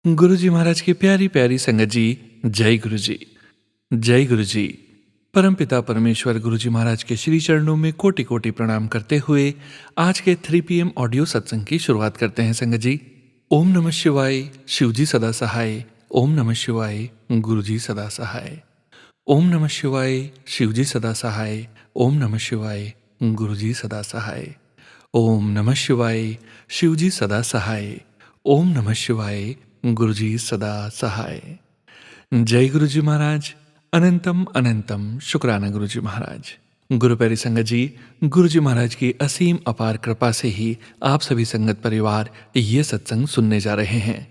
गुरु जी महाराज की प्यारी प्यारी संगत जी। जय गुरु जी। जय गुरु जी। परमपिता परमेश्वर गुरु जी महाराज के श्री चरणों में कोटि कोटि प्रणाम करते हुए आज के 3 PM ऑडियो सत्संग की शुरुआत करते हैं संगत जी। ओम नमः शिवाय। शिव जी सदा सहाय। ओम नमः शिवाय। गुरु जी सदा सहाय। ओम नमः शिवाय। शिव जी सदा सहाय। ओम नमः शिवाय। गुरु जी सदा सहाय। ओम नमः शिवाय। शिव जी सदा सहाय। ओम नमः शिवाय। गुरु जी सदा सहाय। जय गुरु जी महाराज। अनंतम अनंतम शुक्राना गुरु जी महाराज। गुरु प्यारी संगत जी, गुरु जी महाराज की असीम अपार कृपा से ही आप सभी संगत परिवार ये सत्संग सुनने जा रहे हैं।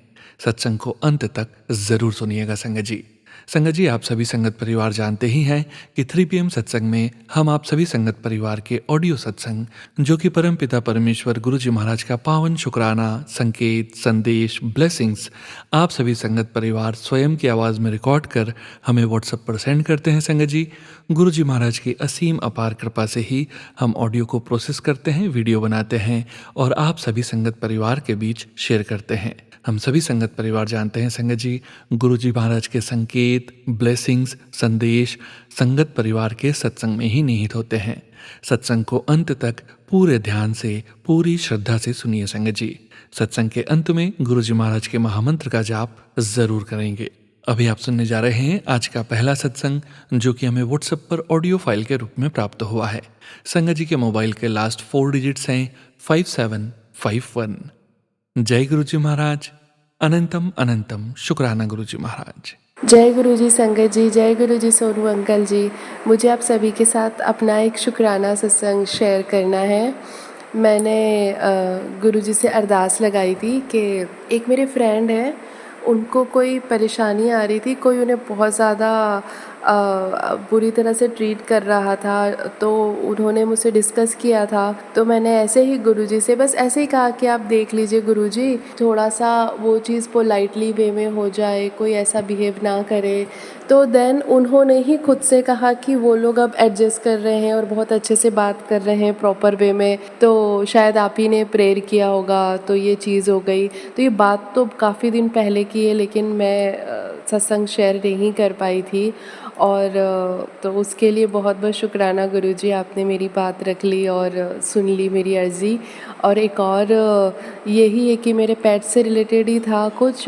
सत्संग को अंत तक जरूर सुनिएगा संगत जी। संगत जी, आप सभी संगत परिवार जानते ही हैं कि 3 PM सत्संग में हम आप सभी संगत परिवार के ऑडियो सत्संग, जो कि परम पिता परमेश्वर गुरु जी महाराज का पावन शुक्राना, संकेत, संदेश, ब्लेसिंग्स आप सभी संगत परिवार स्वयं की आवाज़ में रिकॉर्ड कर हमें व्हाट्सएप पर सेंड करते हैं संगत जी। गुरु जी महाराज की असीम अपार कृपा से ही हम ऑडियो को प्रोसेस करते हैं, वीडियो बनाते हैं और आप सभी संगत परिवार के बीच शेयर करते हैं। हम सभी संगत परिवार जानते हैं संगत जी, गुरु जी महाराज के संकेत, ब्लेसिंग्स, संदेश संगत परिवार के सत्संग में ही निहित होते हैं। सत्संग को अंत तक पूरे ध्यान से, पूरी श्रद्धा से सुनिए संगत जी। सत्संग के अंत में गुरु जी महाराज के महामंत्र का जाप जरूर करेंगे। अभी आप सुनने जा रहे हैं आज का पहला सत्संग, जो कि हमें व्हाट्सएप पर ऑडियो फाइल के रूप में प्राप्त हुआ है। संगत जी के मोबाइल के लास्ट 4 डिजिट्स हैं 5751। जय गुरु जी महाराज। अनंतम अनंतम शुक्राना गुरु जी महाराज। जय गुरु जी संगत जी, जय गुरु जी सोनू अंकल जी। मुझे आप सभी के साथ अपना एक शुक्राना सत्संग शेयर करना है। मैंने गुरु जी से अरदास लगाई थी कि एक मेरे फ्रेंड है, उनको कोई परेशानी आ रही थी, कोई उन्हें बहुत ज़्यादा बुरी तरह से ट्रीट कर रहा था, तो उन्होंने मुझसे डिस्कस किया था। तो मैंने ऐसे ही गुरुजी से बस ऐसे ही कहा कि आप देख लीजिए गुरुजी, थोड़ा सा वो चीज़ पोलाइटली वे में हो जाए, कोई ऐसा बिहेव ना करे। तो देन उन्होंने ही खुद से कहा कि वो लोग अब एडजस्ट कर रहे हैं और बहुत अच्छे से बात कर रहे हैं प्रॉपर वे में, तो शायद आप ही ने प्रेयर किया होगा तो ये चीज़ हो गई। तो ये बात तो काफ़ी दिन पहले की है, लेकिन मैं सत्संग शेयर नहीं कर पाई थी, और तो उसके लिए बहुत बहुत शुक्राना गुरुजी, आपने मेरी बात रख ली और सुन ली मेरी अर्ज़ी। और एक और यही है कि मेरे पेट से रिलेटेड ही था कुछ,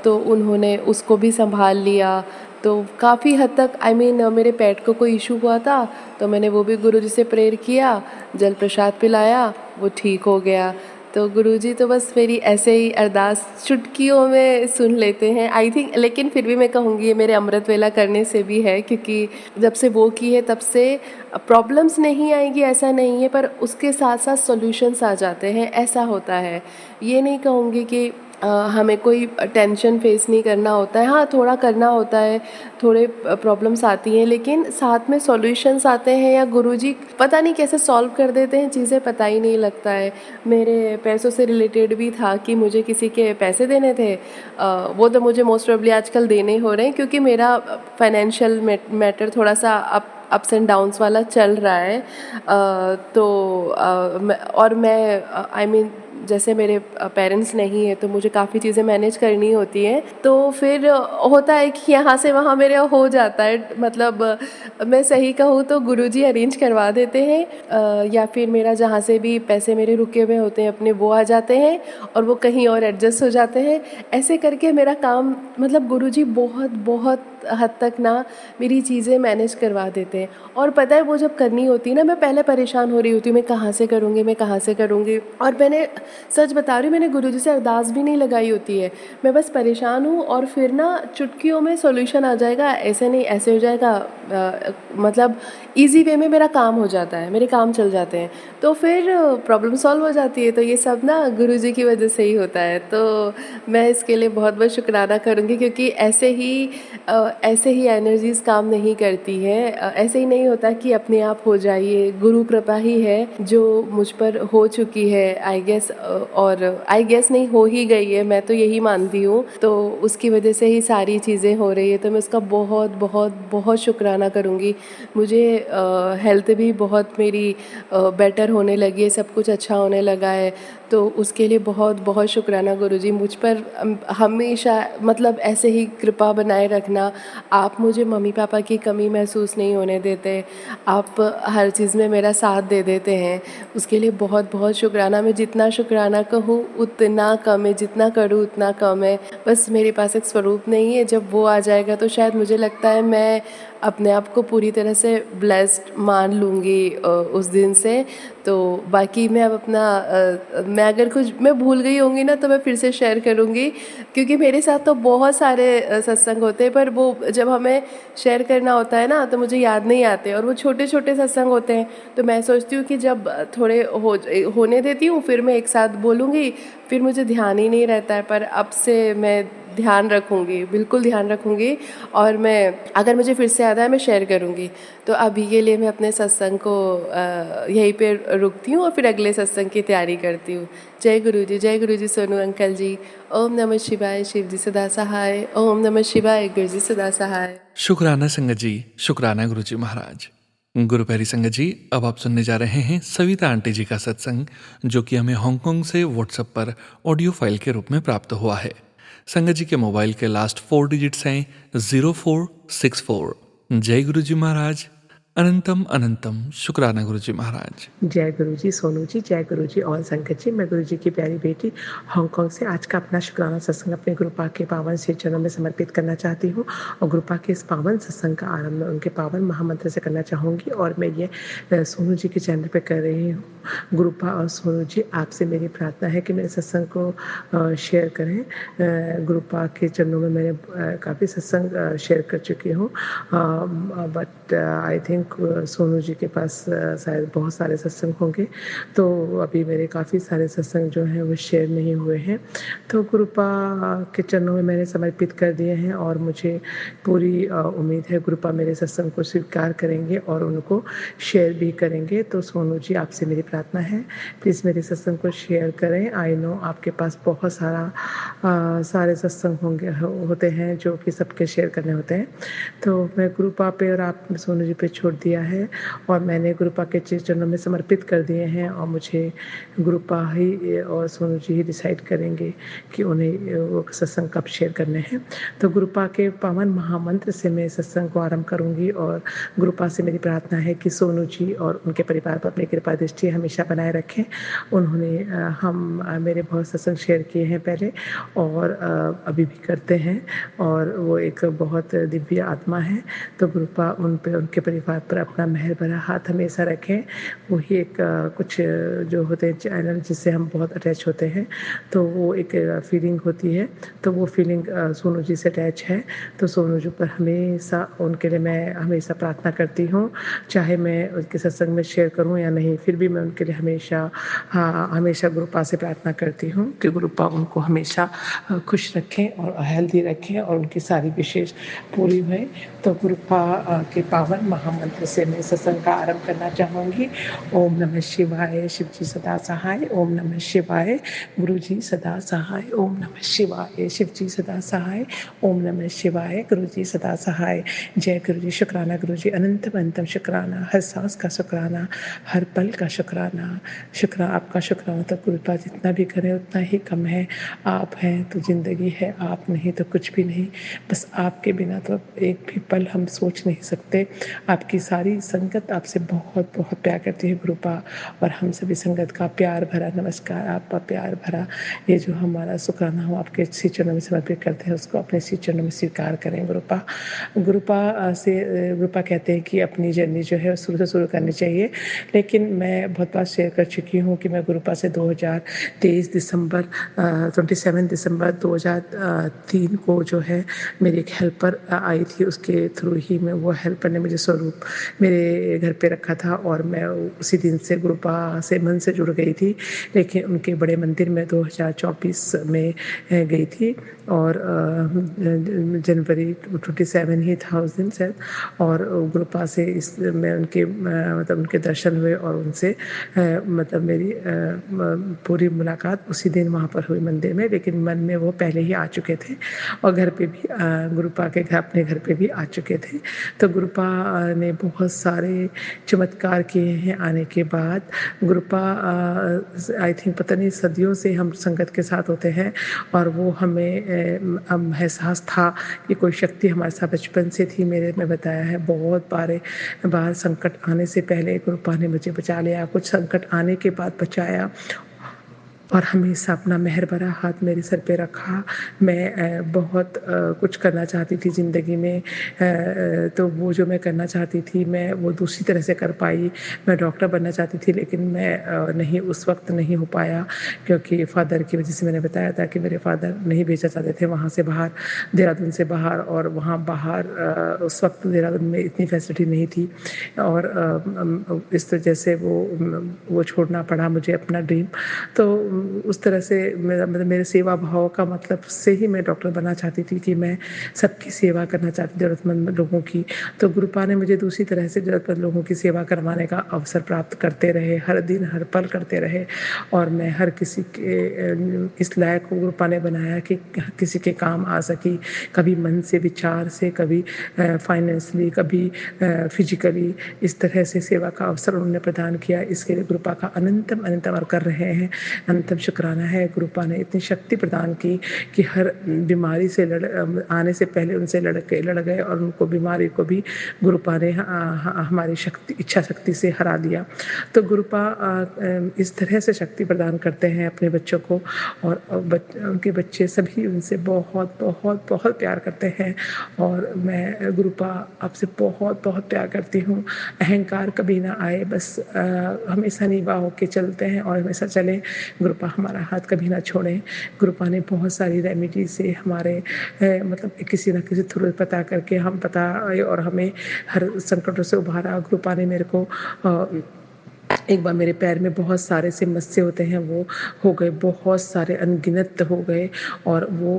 तो उन्होंने उसको भी संभाल लिया। तो काफ़ी हद तक मेरे पेट को कोई इशू हुआ था, तो मैंने वो भी गुरुजी से प्रेयर किया, जल प्रसाद पिलाया, वो ठीक हो गया। तो गुरुजी तो बस मेरी ऐसे ही अरदास चुटकियों में सुन लेते हैं आई थिंक। लेकिन फिर भी मैं कहूँगी ये मेरे अमृत वेला करने से भी है, क्योंकि जब से वो की है तब से प्रॉब्लम्स नहीं आएगी ऐसा नहीं है, पर उसके साथ साथ सॉल्यूशंस आ जाते हैं, ऐसा होता है। ये नहीं कहूँगी कि हमें कोई टेंशन फेस नहीं करना होता है, हाँ थोड़ा करना होता है, थोड़े प्रॉब्लम्स आती हैं, लेकिन साथ में सॉल्यूशंस आते हैं, या गुरुजी पता नहीं कैसे सॉल्व कर देते हैं चीज़ें, पता ही नहीं लगता है। मेरे पैसों से रिलेटेड भी था कि मुझे किसी के पैसे देने थे, वो तो मुझे मोस्ट प्रोबेबली आजकल देने हो रहे हैं, क्योंकि मेरा फाइनेंशियल मैटर थोड़ा सा अप्स एंड डाउन्स वाला चल रहा है। और मैं जैसे मेरे पेरेंट्स नहीं है, तो मुझे काफ़ी चीज़ें मैनेज करनी होती हैं, तो फिर होता है कि यहाँ से वहाँ मेरे हो जाता है। मतलब मैं सही कहूँ तो गुरुजी अरेंज करवा देते हैं, या फिर मेरा जहाँ से भी पैसे मेरे रुके हुए होते हैं अपने, वो आ जाते हैं और वो कहीं और एडजस्ट हो जाते हैं। ऐसे करके मेरा काम, मतलब गुरुजी बहुत बहुत हद तक ना मेरी चीज़ें मैनेज करवा देते हैं। और पता है वो जब करनी होती है ना, मैं पहले परेशान हो रही होती हूँ, मैं कहाँ से करूँगी। और मैंने सच बता रही हूँ, मैंने गुरुजी से अरदास भी नहीं लगाई होती है, मैं बस परेशान हूँ और फिर ना चुटकियों में सॉल्यूशन आ जाएगा, ऐसे नहीं ऐसे हो जाएगा, मतलब इजी वे में मेरा काम हो जाता है, मेरे काम चल जाते हैं, तो फिर प्रॉब्लम सॉल्व हो जाती है। तो ये सब ना गुरुजी की वजह से ही होता है, तो मैं इसके लिए बहुत बहुत शुक्राना करूँगी, क्योंकि ऐसे ही एनर्जीज काम नहीं करती है। ऐसे ही नहीं होता कि अपने आप हो जाइए, गुरु कृपा ही है जो मुझ पर हो चुकी है आई गेस। और आई गेस नहीं हो ही गई है, मैं तो यही मानती हूँ। तो उसकी वजह से ही सारी चीज़ें हो रही है, तो मैं उसका बहुत बहुत बहुत शुक्राना करूँगी। मुझे हेल्थ भी बहुत मेरी बेटर होने लगी है, सब कुछ अच्छा होने लगा है, तो उसके लिए बहुत बहुत शुक्राना गुरुजी। मुझ पर हमेशा मतलब ऐसे ही कृपा बनाए रखना। आप मुझे मम्मी पापा की कमी महसूस नहीं होने देते, आप हर चीज़ में मेरा साथ दे देते हैं, उसके लिए बहुत बहुत शुक्राना। मैं जितना शुक्राना कहूँ उतना कम है, जितना करूँ उतना कम है। बस मेरे पास एक स्वरूप नहीं है, जब वो आ जाएगा तो शायद मुझे लगता है मैं अपने आप को पूरी तरह से ब्लेस्ड मान लूँगी उस दिन से। तो बाकी मैं अब अपना मैं अगर कुछ मैं भूल गई होंगी ना तो मैं फिर से शेयर करूँगी, क्योंकि मेरे साथ तो बहुत सारे सत्संग होते हैं, पर वो जब हमें शेयर करना होता है ना तो मुझे याद नहीं आते, और वो छोटे छोटे सत्संग होते हैं। तो मैं सोचती हूँ कि जब थोड़े होने देती हूँ फिर मैं एक साथ बोलूँगी, फिर मुझे ध्यान ही नहीं रहता है। पर अब से मैं ध्यान रखूँगी, बिल्कुल ध्यान रखूँगी, और मैं अगर मुझे फिर से याद आए मैं शेयर करूँगी। तो अभी के लिए मैं अपने सत्संग को यहीं पे रुकती हूँ और फिर अगले सत्संग की तैयारी करती हूँ। जय गुरु जी सोनू अंकल जी। ओम नमः शिवाय, शिव जी सदा सहाय। ओम नमः शिवाय, गुरु जी सदा सहाय। शुक्राना संगत जी, शुक्राना गुरु जी महाराज। गुरु प्यारी संगत जी, अब आप सुनने जा रहे हैं सविता आंटी जी का सत्संग, जो कि हमें हांगकांग से व्हाट्सएप पर ऑडियो फाइल के रूप में प्राप्त हुआ है। संगत जी के मोबाइल के लास्ट 4 डिजिट्स हैं 0464। जय गुरु जी महाराज, अनंतम अनंतम शुक्राना गुरु जी महाराज। जय गुरु जी सोनू जी, जय गुरु जी और संगत जी। मैं गुरु जी की प्यारी बेटी हांगकांग से आज का अपना शुक्राना सत्संग अपने गुरुपा के पावन श्री चरणों में समर्पित करना चाहती हूँ, और गुरुपा के इस पावन सत्संग का आरंभ मैं उनके पावन महामंत्र से करना चाहूँगी, और मैं ये सोनू जी के चैनल पे कर रही हूँ। गुरुपा और सोनू जी, आपसे मेरी प्रार्थना है कि मेरे सत्संग को शेयर करें। गुरुपा के चरणों में मैंने काफ़ी सत्संग शेयर कर चुकी हूँ, but I think Sonu ji के पास शायद बहुत सारे सत्संग होंगे, तो अभी मेरे काफ़ी सारे सत्संग जो हैं वो शेयर नहीं हुए हैं। तो गुरुपा के चरणों में मैंने समर्पित कर दिए हैं, और मुझे पूरी उम्मीद है गुरुपा मेरे सत्संग को स्वीकार करेंगे और उनको शेयर भी करेंगे। तो सोनू जी, आपसे मेरी प्रार्थना है, प्लीज़ मेरे सत्संग को शेयर करें। आई नो आपके पास बहुत सारे सत्संग होते हैं जो कि सबके शेयर करने होते हैं। तो मैं गुरुपा पे और आप सोनू जी पे छोड़ दिया है, और मैंने गुरुपा के चरणों में समर्पित कर दिए हैं, और मुझे गुरुपा ही और सोनू जी ही डिसाइड करेंगे कि उन्हें वो सत्संग कब शेयर करने हैं। तो गुरुपा के पावन महामंत्र से मैं सत्संग को आरंभ करूंगी, और गुरुपा से मेरी प्रार्थना है कि सोनू जी और उनके परिवार पर अपनी कृपा दृष्टि हमेशा बनाए रखें। उन्होंने मेरे बहुत सत्संग शेयर किए हैं पहले, और अभी भी करते हैं, और वो एक बहुत दिव्य आत्मा है। तो गुरुपा उन पे उनके परिवार पर अपना मेहर भरा हाथ हमेशा रखें। वही एक कुछ जो होते हैं चैनल जिससे हम बहुत अटैच होते हैं, तो वो एक फीलिंग होती है, तो वो फीलिंग सोनू जी से अटैच है। तो सोनू जी पर हमेशा उनके लिए मैं हमेशा प्रार्थना करती हूँ, चाहे मैं उनके सत्संग में शेयर करूँ या नहीं, फिर भी मैं उनके लिए हमेशा गुरुपा से प्रार्थना करती हूँ कि गुरुपा उनको हमेशा खुश रखें और हेल्दी रखें, और उनकी सारी विशेष पूरी हुए। तो गुरुपा के पावन महामंत्र से मैं सत्संग का आरंभ करना चाहूँगी। ओम नमः शिवाय, शिव जी सदा सहाय। ओम नमः शिवाय, गुरु जी सदा सहाय। ओम नमः शिवाय, शिव जी सदा सहाय। ओम नमः शिवाय, गुरु जी सदा सहाय। जय गुरु जी, शुक्राना गुरु जी, अनंतम अनंतम शुक्राना, हर सांस का शुक्राना, हर पल का शुक्राना। आपका शुक्राना तो गुरुपा जितना भी करें उतना ही कम है। आप हैं तो जिंदगी है, आप नहीं तो कुछ भी नहीं। बस आपके बिना तो एक भी पल हम सोच नहीं सकते। आपकी सारी संगत आपसे बहुत बहुत प्यार करती है गुरुपा, और हम सभी संगत का प्यार भरा नमस्कार, आपका प्यार भरा ये जो हमारा शुक्राना हम आपके श्री चरणों में समर्पित करते हैं, उसको अपने श्री चरणों में स्वीकार करें गुरुपा। गुरुपा कहते हैं कि अपनी जर्नी जो है शुरू से शुरू करनी चाहिए, लेकिन मैं बहुत बार शेयर कर चुकी हूँ कि मैं गुरुपा से 27 दिसंबर 2003 को जो है मेरी एक हेल्पर आई थी, उसके थ्रू ही मैं वो हेल्पर ने मुझे स्वरूप मेरे घर पे रखा था और मैं उसी दिन से गुरुपा से मन से जुड़ गई थी। लेकिन उनके बड़े मंदिर में 2024 में गई थी और जनवरी 27 ही था उस दिन शायद। और गुरुपा से इस मैं उनके मतलब उनके दर्शन हुए और उनसे मतलब मेरी पूरी मुलाकात उसी दिन वहाँ पर हुई मंदिर में। लेकिन मन में वो पहले ही आ चुके थे और घर पे भी गुरुपा के घर अपने घर पे भी आ चुके थे। तो गुरुपा ने बहुत सारे चमत्कार किए हैं आने के बाद। गुरुपा आई थिंक पता नहीं सदियों से हम संगत के साथ होते हैं और वो हमें एहसास था कि कोई शक्ति हमारे साथ बचपन से थी। मेरे में बताया है बहुत बार संकट आने से पहले गुरुपा ने मुझे बचा लिया, कुछ संकट आने के बाद बचाया और हमेशा अपना मेहर भरा हाथ मेरे सर पे रखा। मैं बहुत कुछ करना चाहती थी ज़िंदगी में, तो वो जो मैं करना चाहती थी मैं वो दूसरी तरह से कर पाई। मैं डॉक्टर बनना चाहती थी लेकिन मैं नहीं उस वक्त नहीं हो पाया क्योंकि फ़ादर की वजह से। मैंने बताया था कि मेरे फ़ादर नहीं भेजना चाहते थे वहाँ से बाहर, देहरादून से बाहर। और वहाँ बाहर उस वक्त देहरादून में इतनी फैसिलिटी नहीं थी और इस वजह से वो छोड़ना पड़ा मुझे अपना ड्रीम। तो उस तरह से मेरा मतलब मेरे सेवा भाव का मतलब से ही मैं डॉक्टर बनना चाहती थी कि मैं सबकी सेवा करना चाहती थी, ज़रूरतमंद लोगों की। तो गुरुपा ने मुझे दूसरी तरह से ज़रूरतमंद लोगों की सेवा करवाने का अवसर प्राप्त करते रहे, हर दिन हर पल करते रहे और मैं हर किसी के इस लायक को गुरुपा ने बनाया कि किसी के काम आ सकी, कभी मन से, विचार से, कभी फाइनेंशियली, कभी फिजिकली। इस तरह से सेवा का अवसर उन्होंने प्रदान किया। इसके लिए गुरुपा का अनंतम अनंतम और कर रहे हैं अनंतम शुक्राना है। गुरुपा ने इतनी शक्ति प्रदान की कि हर बीमारी से आने से पहले उनसे लड़ गए और उनको बीमारी को भी गुरुपा ने हमारी शक्ति इच्छा शक्ति से हरा दिया। तो गुरुपा इस तरह से शक्ति प्रदान करते हैं अपने बच्चों को और उनके बच्चे सभी उनसे बहुत बहुत बहुत प्यार करते हैं और मैं गुरुपा आपसे बहुत बहुत प्यार करती हूँ। अहंकार कभी ना आए, बस हमेशा नीवा होके चलते हैं और हमेशा चलें। गुरुपा हमारा हाथ कभी ना छोड़ें। गुरुपा ने बहुत सारी रेमेडी से हमारे मतलब किसी न किसी थ्रू पता करके हम पता और हमें हर संकटों से उभारा। गुरुपा ने मेरे को एक बार मेरे पैर में बहुत सारे से मस्से होते हैं वो हो गए, बहुत सारे अनगिनत हो गए और वो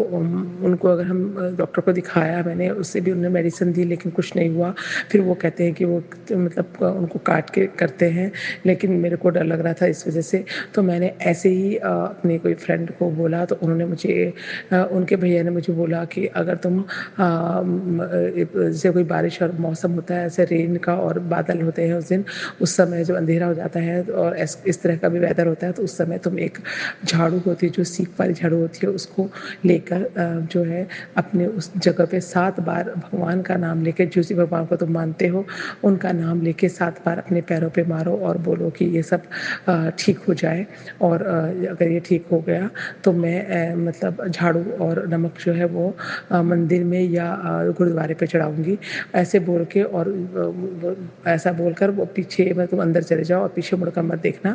उनको अगर हम डॉक्टर को दिखाया मैंने, उससे भी उन्होंने मेडिसिन दी लेकिन कुछ नहीं हुआ। फिर वो कहते हैं कि वो मतलब उनको काट के करते हैं, लेकिन मेरे को डर लग रहा था इस वजह से। तो मैंने ऐसे ही अपने कोई फ्रेंड को बोला तो उन्होंने मुझे उनके भैया ने मुझे बोला कि अगर तुम जैसे कोई बारिश और मौसम होता है ऐसे रेन का और बादल होते हैं उस दिन, उस समय जब अंधेरा हो जाता है और इस तरह का भी वेदर होता है तो उस समय तुम एक झाड़ू होती है जो सीख वाली झाड़ू होती है उसको लेकर जो है अपने उस जगह पे 7 बार भगवान का नाम लेके, जो सी भगवान को तुम मानते हो उनका नाम लेके 7 बार अपने पैरों पे मारो और बोलो कि ये सब ठीक हो जाए। और अगर ये ठीक हो गया तो मैं मतलब झाड़ू और नमक जो है वो मंदिर में या गुरुद्वारे पे चढ़ाऊंगी, ऐसे बोल के। और ऐसा बोलकर वो पीछे मतलब तुम अंदर चले जाओ और पीछे मुड़कर मत देखना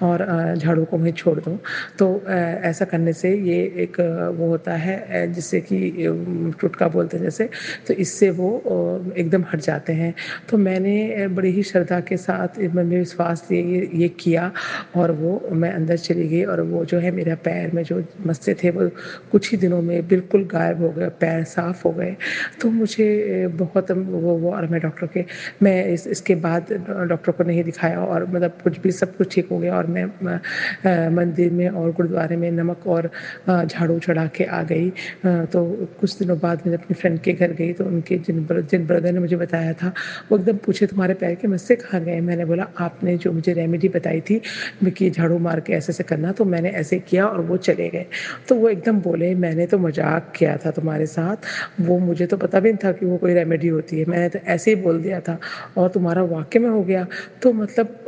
और झाड़ू को वहीं छोड़ दो। तो ऐसा करने से ये एक वो होता है जिससे कि टुटका बोलते हैं जैसे, तो इससे वो एकदम हट जाते हैं। तो मैंने बड़ी ही श्रद्धा के साथ मन में विश्वास लिए ये किया और वो मैं अंदर चली गई और वो जो है मेरा पैर में जो मस्से थे वो कुछ ही दिनों में बिल्कुल गायब हो गए, पैर साफ हो गए। तो मुझे बहुत वो और मैं इसके बाद डॉक्टर को नहीं दिखाया और मतलब कुछ भी सब कुछ ठीक हो गया और मैं मंदिर में और गुरुद्वारे में नमक और झाड़ू चढ़ा के आ गई। तो कुछ दिनों बाद मैं अपनी फ्रेंड के घर गई तो उनके जिन ब्रदर ने मुझे बताया था वो एकदम पूछे तुम्हारे पैर के मस्से कहाँ गए? मैंने बोला आपने जो मुझे रेमेडी बताई थी कि झाड़ू मार के ऐसे ऐसे करना, तो मैंने ऐसे किया और वो चले गए। तो वो एकदम बोले मैंने तो मजाक किया था तुम्हारे साथ, वो मुझे तो पता भी नहीं था कि वो कोई रेमेडी होती है, मैंने तो ऐसे ही बोल दिया था और तुम्हारा वाकई में हो गया। तो मतलब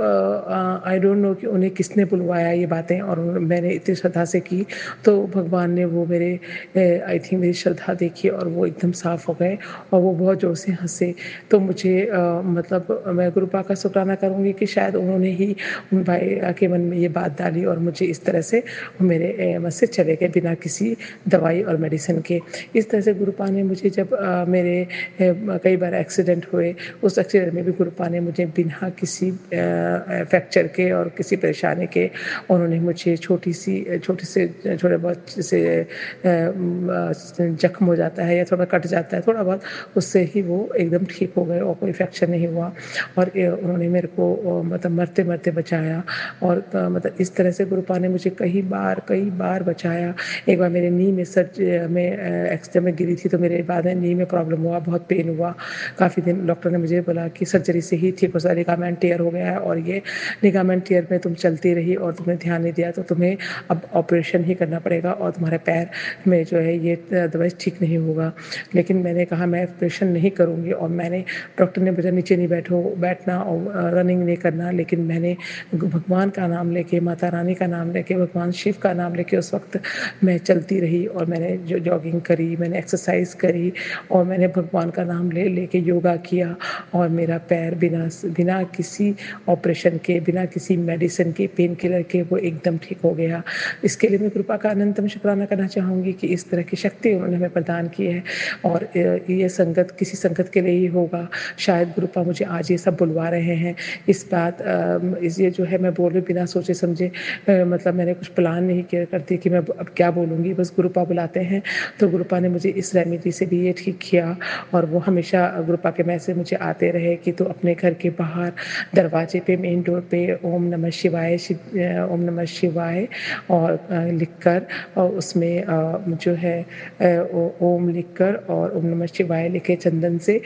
आई डोंट नो कि उन्हें किसने बुलवाया ये बातें, और मैंने इतनी श्रद्धा से की, तो भगवान ने वो मेरे आई थिंक मेरी श्रद्धा देखी और वो एकदम साफ़ हो गए और वो बहुत ज़ोर से हँसे। तो मुझे मतलब मैं गुरुपा का शुक्राना करूँगी कि शायद उन्होंने ही उन भाई के मन में ये बात डाली और मुझे इस तरह से मेरे मन से चले गए बिना किसी दवाई और मेडिसिन के। इस तरह से गुरुपा ने मुझे जब मेरे कई बार एक्सीडेंट हुए, उस एक्सीडेंट में भी गुरुपा ने मुझे बिना किसी फ्रैक्चर के और किसी परेशानी के उन्होंने मुझे छोटे से थोड़े बहुत जैसे जख्म हो जाता है या थोड़ा कट जाता है थोड़ा बहुत, उससे ही वो एकदम ठीक हो गए और कोई फ्रैक्चर नहीं हुआ। और उन्होंने मेरे को मतलब मरते-मरते बचाया और मतलब इस तरह से गुरुपा ने मुझे कई बार बचाया। एक बार मेरे नी में एक्सीडेंट में गिरी थी, तो मेरे बाद में नी में प्रॉब्लम हुआ, बहुत पेन हुआ। काफ़ी दिन डॉक्टर ने मुझे बोला कि सर्जरी से ही ठीक हो सकता है, लिगामेंट टियर हो गया है और ये लिगामेंट टियर में तुम चलती रही और तुमने ध्यान नहीं दिया, तो तुम्हें अब ऑपरेशन ही करना पड़ेगा और तुम्हारे पैर में जो है ये अदरवाइज़ ठीक नहीं होगा। लेकिन मैंने कहा मैं ऑपरेशन नहीं करूँगी और मैंने डॉक्टर ने बोला नीचे नहीं बैठना और रनिंग नहीं करना, लेकिन मैंने भगवान का नाम लेके, माता रानी का नाम लेके, भगवान शिव का नाम लेके उस वक़्त मैं चलती रही और मैंने जो जॉगिंग करी, मैंने एक्सरसाइज़ करी और मैंने भगवान का नाम लेके योगा किया और मेरा पैर बिना किसी ऑपरेशन के, बिना किसी मेडिसिन के, पेन किलर के वो एकदम ठीक हो गया। इसके लिए मैं कृपा का अनंतम शुक्राना करना चाहूँगी कि इस तरह की शक्ति उन्होंने हमें प्रदान की है और ये संगत किसी संगत के लिए ही होगा। शायद गुरुपा मुझे आज ये सब बुलवा रहे हैं। ये जो है मैं बोल रही हूँ बिना सोचे समझे, मतलब मैंने कुछ प्लान नहीं किया करती कि मैं अब क्या बोलूँगी, बस गुरुपा बुलाते हैं। तो गुरुपा ने मुझे इस रेमेडी से भी ये ठीक किया और वो हमेशा गुरुपा के मैसेज मुझे आते रहे कि तू अपने घर के बाहर दरवाजे पे, मेन डोर पे ओम नमः शिवाय और लिखकर और उसमें जो है ओम लिखकर और ओम नमः शिवाय लिखे चंदन से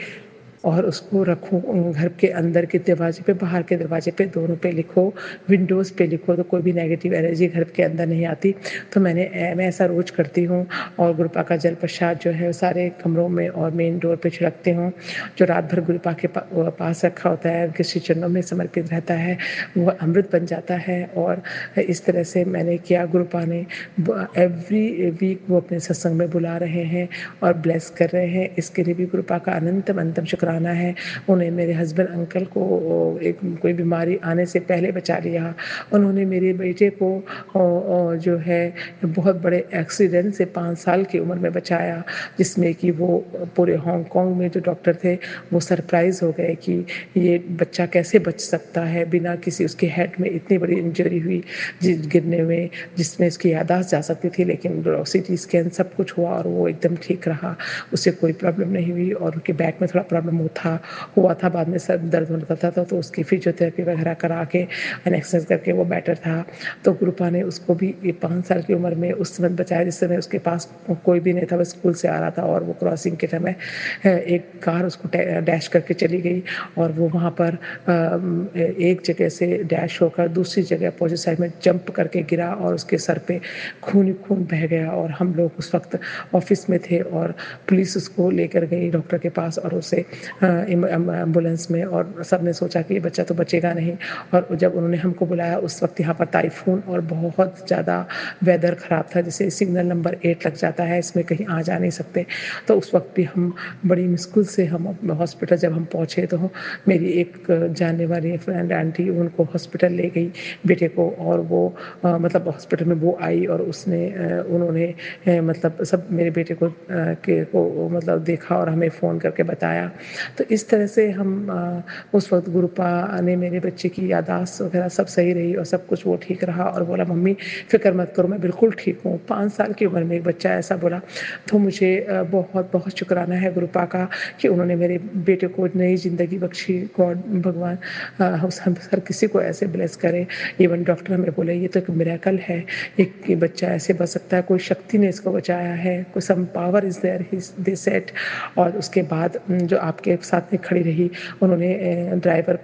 और उसको रखूँ घर के अंदर के दरवाजे पे, बाहर के दरवाजे पे, दोनों पे लिखो, विंडोज़ पे लिखो, तो कोई भी नेगेटिव एनर्जी घर के अंदर नहीं आती। तो मैं ऐसा रोज़ करती हूँ और गुरुपा का जल प्रसाद जो है सारे कमरों में और मेन डोर पे छिड़कती हूँ। जो रात भर गुरुपा के पास रखा होता है, उनके श्री चरणों में समर्पित रहता है, वो अमृत बन जाता है और इस तरह से मैंने किया। गुरुपा ने एवरी वीक वो अपने सत्संग में बुला रहे हैं और ब्लेस कर रहे हैं। इसके लिए भी गुरुपा का अनंतम शुक्राना है। उन्हें मेरे हस्बैंड अंकल को कोई बीमारी आने से पहले बचा लिया। उन्होंने मेरे बेटे को जो है बहुत बड़े एक्सीडेंट से 5 साल की उम्र में बचाया, जिसमें कि वो पूरे हांगकांग में जो डॉक्टर थे वो सरप्राइज़ हो गए कि ये बच्चा कैसे बच सकता है बिना किसी, उसके हेड में इतनी बड़ी इंजरी हुई गिरने में, जिसमें उसकी याददाश्त जा सकती थी, लेकिन सीटी स्कैन सब कुछ हुआ और वो एकदम ठीक रहा, उसे कोई प्रॉब्लम नहीं हुई और उनके बैक में थोड़ा प्रॉब्लम हुआ था, बाद में सर दर्द होने लगता था, तो उसकी फिजियोथेरेपी वगैरह करा के एक्सरसाइज करके वो बेटर था। तो गुरुपा ने उसको भी 5 साल की उम्र में उस समय बचाया जिस समय उसके पास कोई भी नहीं था, वो स्कूल से आ रहा था और वो क्रॉसिंग के समय एक कार उसको डैश करके चली गई और वो वहाँ पर एक जगह से डैश होकर दूसरी जगह अपोजिट साइड में जंप करके गिरा और उसके सर पे खून ही खून बह गया और हम लोग उस वक्त ऑफिस में थे और पुलिस उसको लेकर गई डॉक्टर के पास और उसे एम्बुलेंस में, और सबने सोचा कि ये बच्चा तो बचेगा नहीं। और जब उन्होंने हमको बुलाया उस वक्त यहाँ पर टाइफून और बहुत ज़्यादा वेदर ख़राब था, जैसे सिग्नल नंबर 8 लग जाता है, इसमें कहीं आ जा नहीं सकते। तो उस वक्त भी हम बड़ी मुश्किल से हम हॉस्पिटल जब हम पहुँचे तो मेरी एक जानने वाली फ्रेंड आंटी उनको हॉस्पिटल ले गई बेटे को, और वो मतलब हॉस्पिटल में वो आई और उन्होंने मतलब सब मेरे बेटे को मतलब देखा और हमें फ़ोन करके बताया। तो इस तरह से हम उस वक्त गुरुपा ने मेरे बच्चे की याददाश्त वगैरह सब सही रही और सब कुछ वो ठीक रहा और बोला मम्मी फ़िक्र मत करो मैं बिल्कुल ठीक हूँ। 5 साल की उम्र में एक बच्चा ऐसा बोला, तो मुझे बहुत बहुत शुक्राना है गुरुपा का कि उन्होंने मेरे बेटे को नई ज़िंदगी बख्शी। गॉड भगवान हम हर किसी को ऐसे ब्लेस करे। इवन डॉक्टर हमें बोले ये तो एक मिरेकल है, एक बच्चा ऐसे बच सकता है, कोई शक्ति ने इसको बचाया है, कोई some power is there they said. और उसके बाद जो आपके के साथ में खड़ी रही। उन्होंने ड्राइवर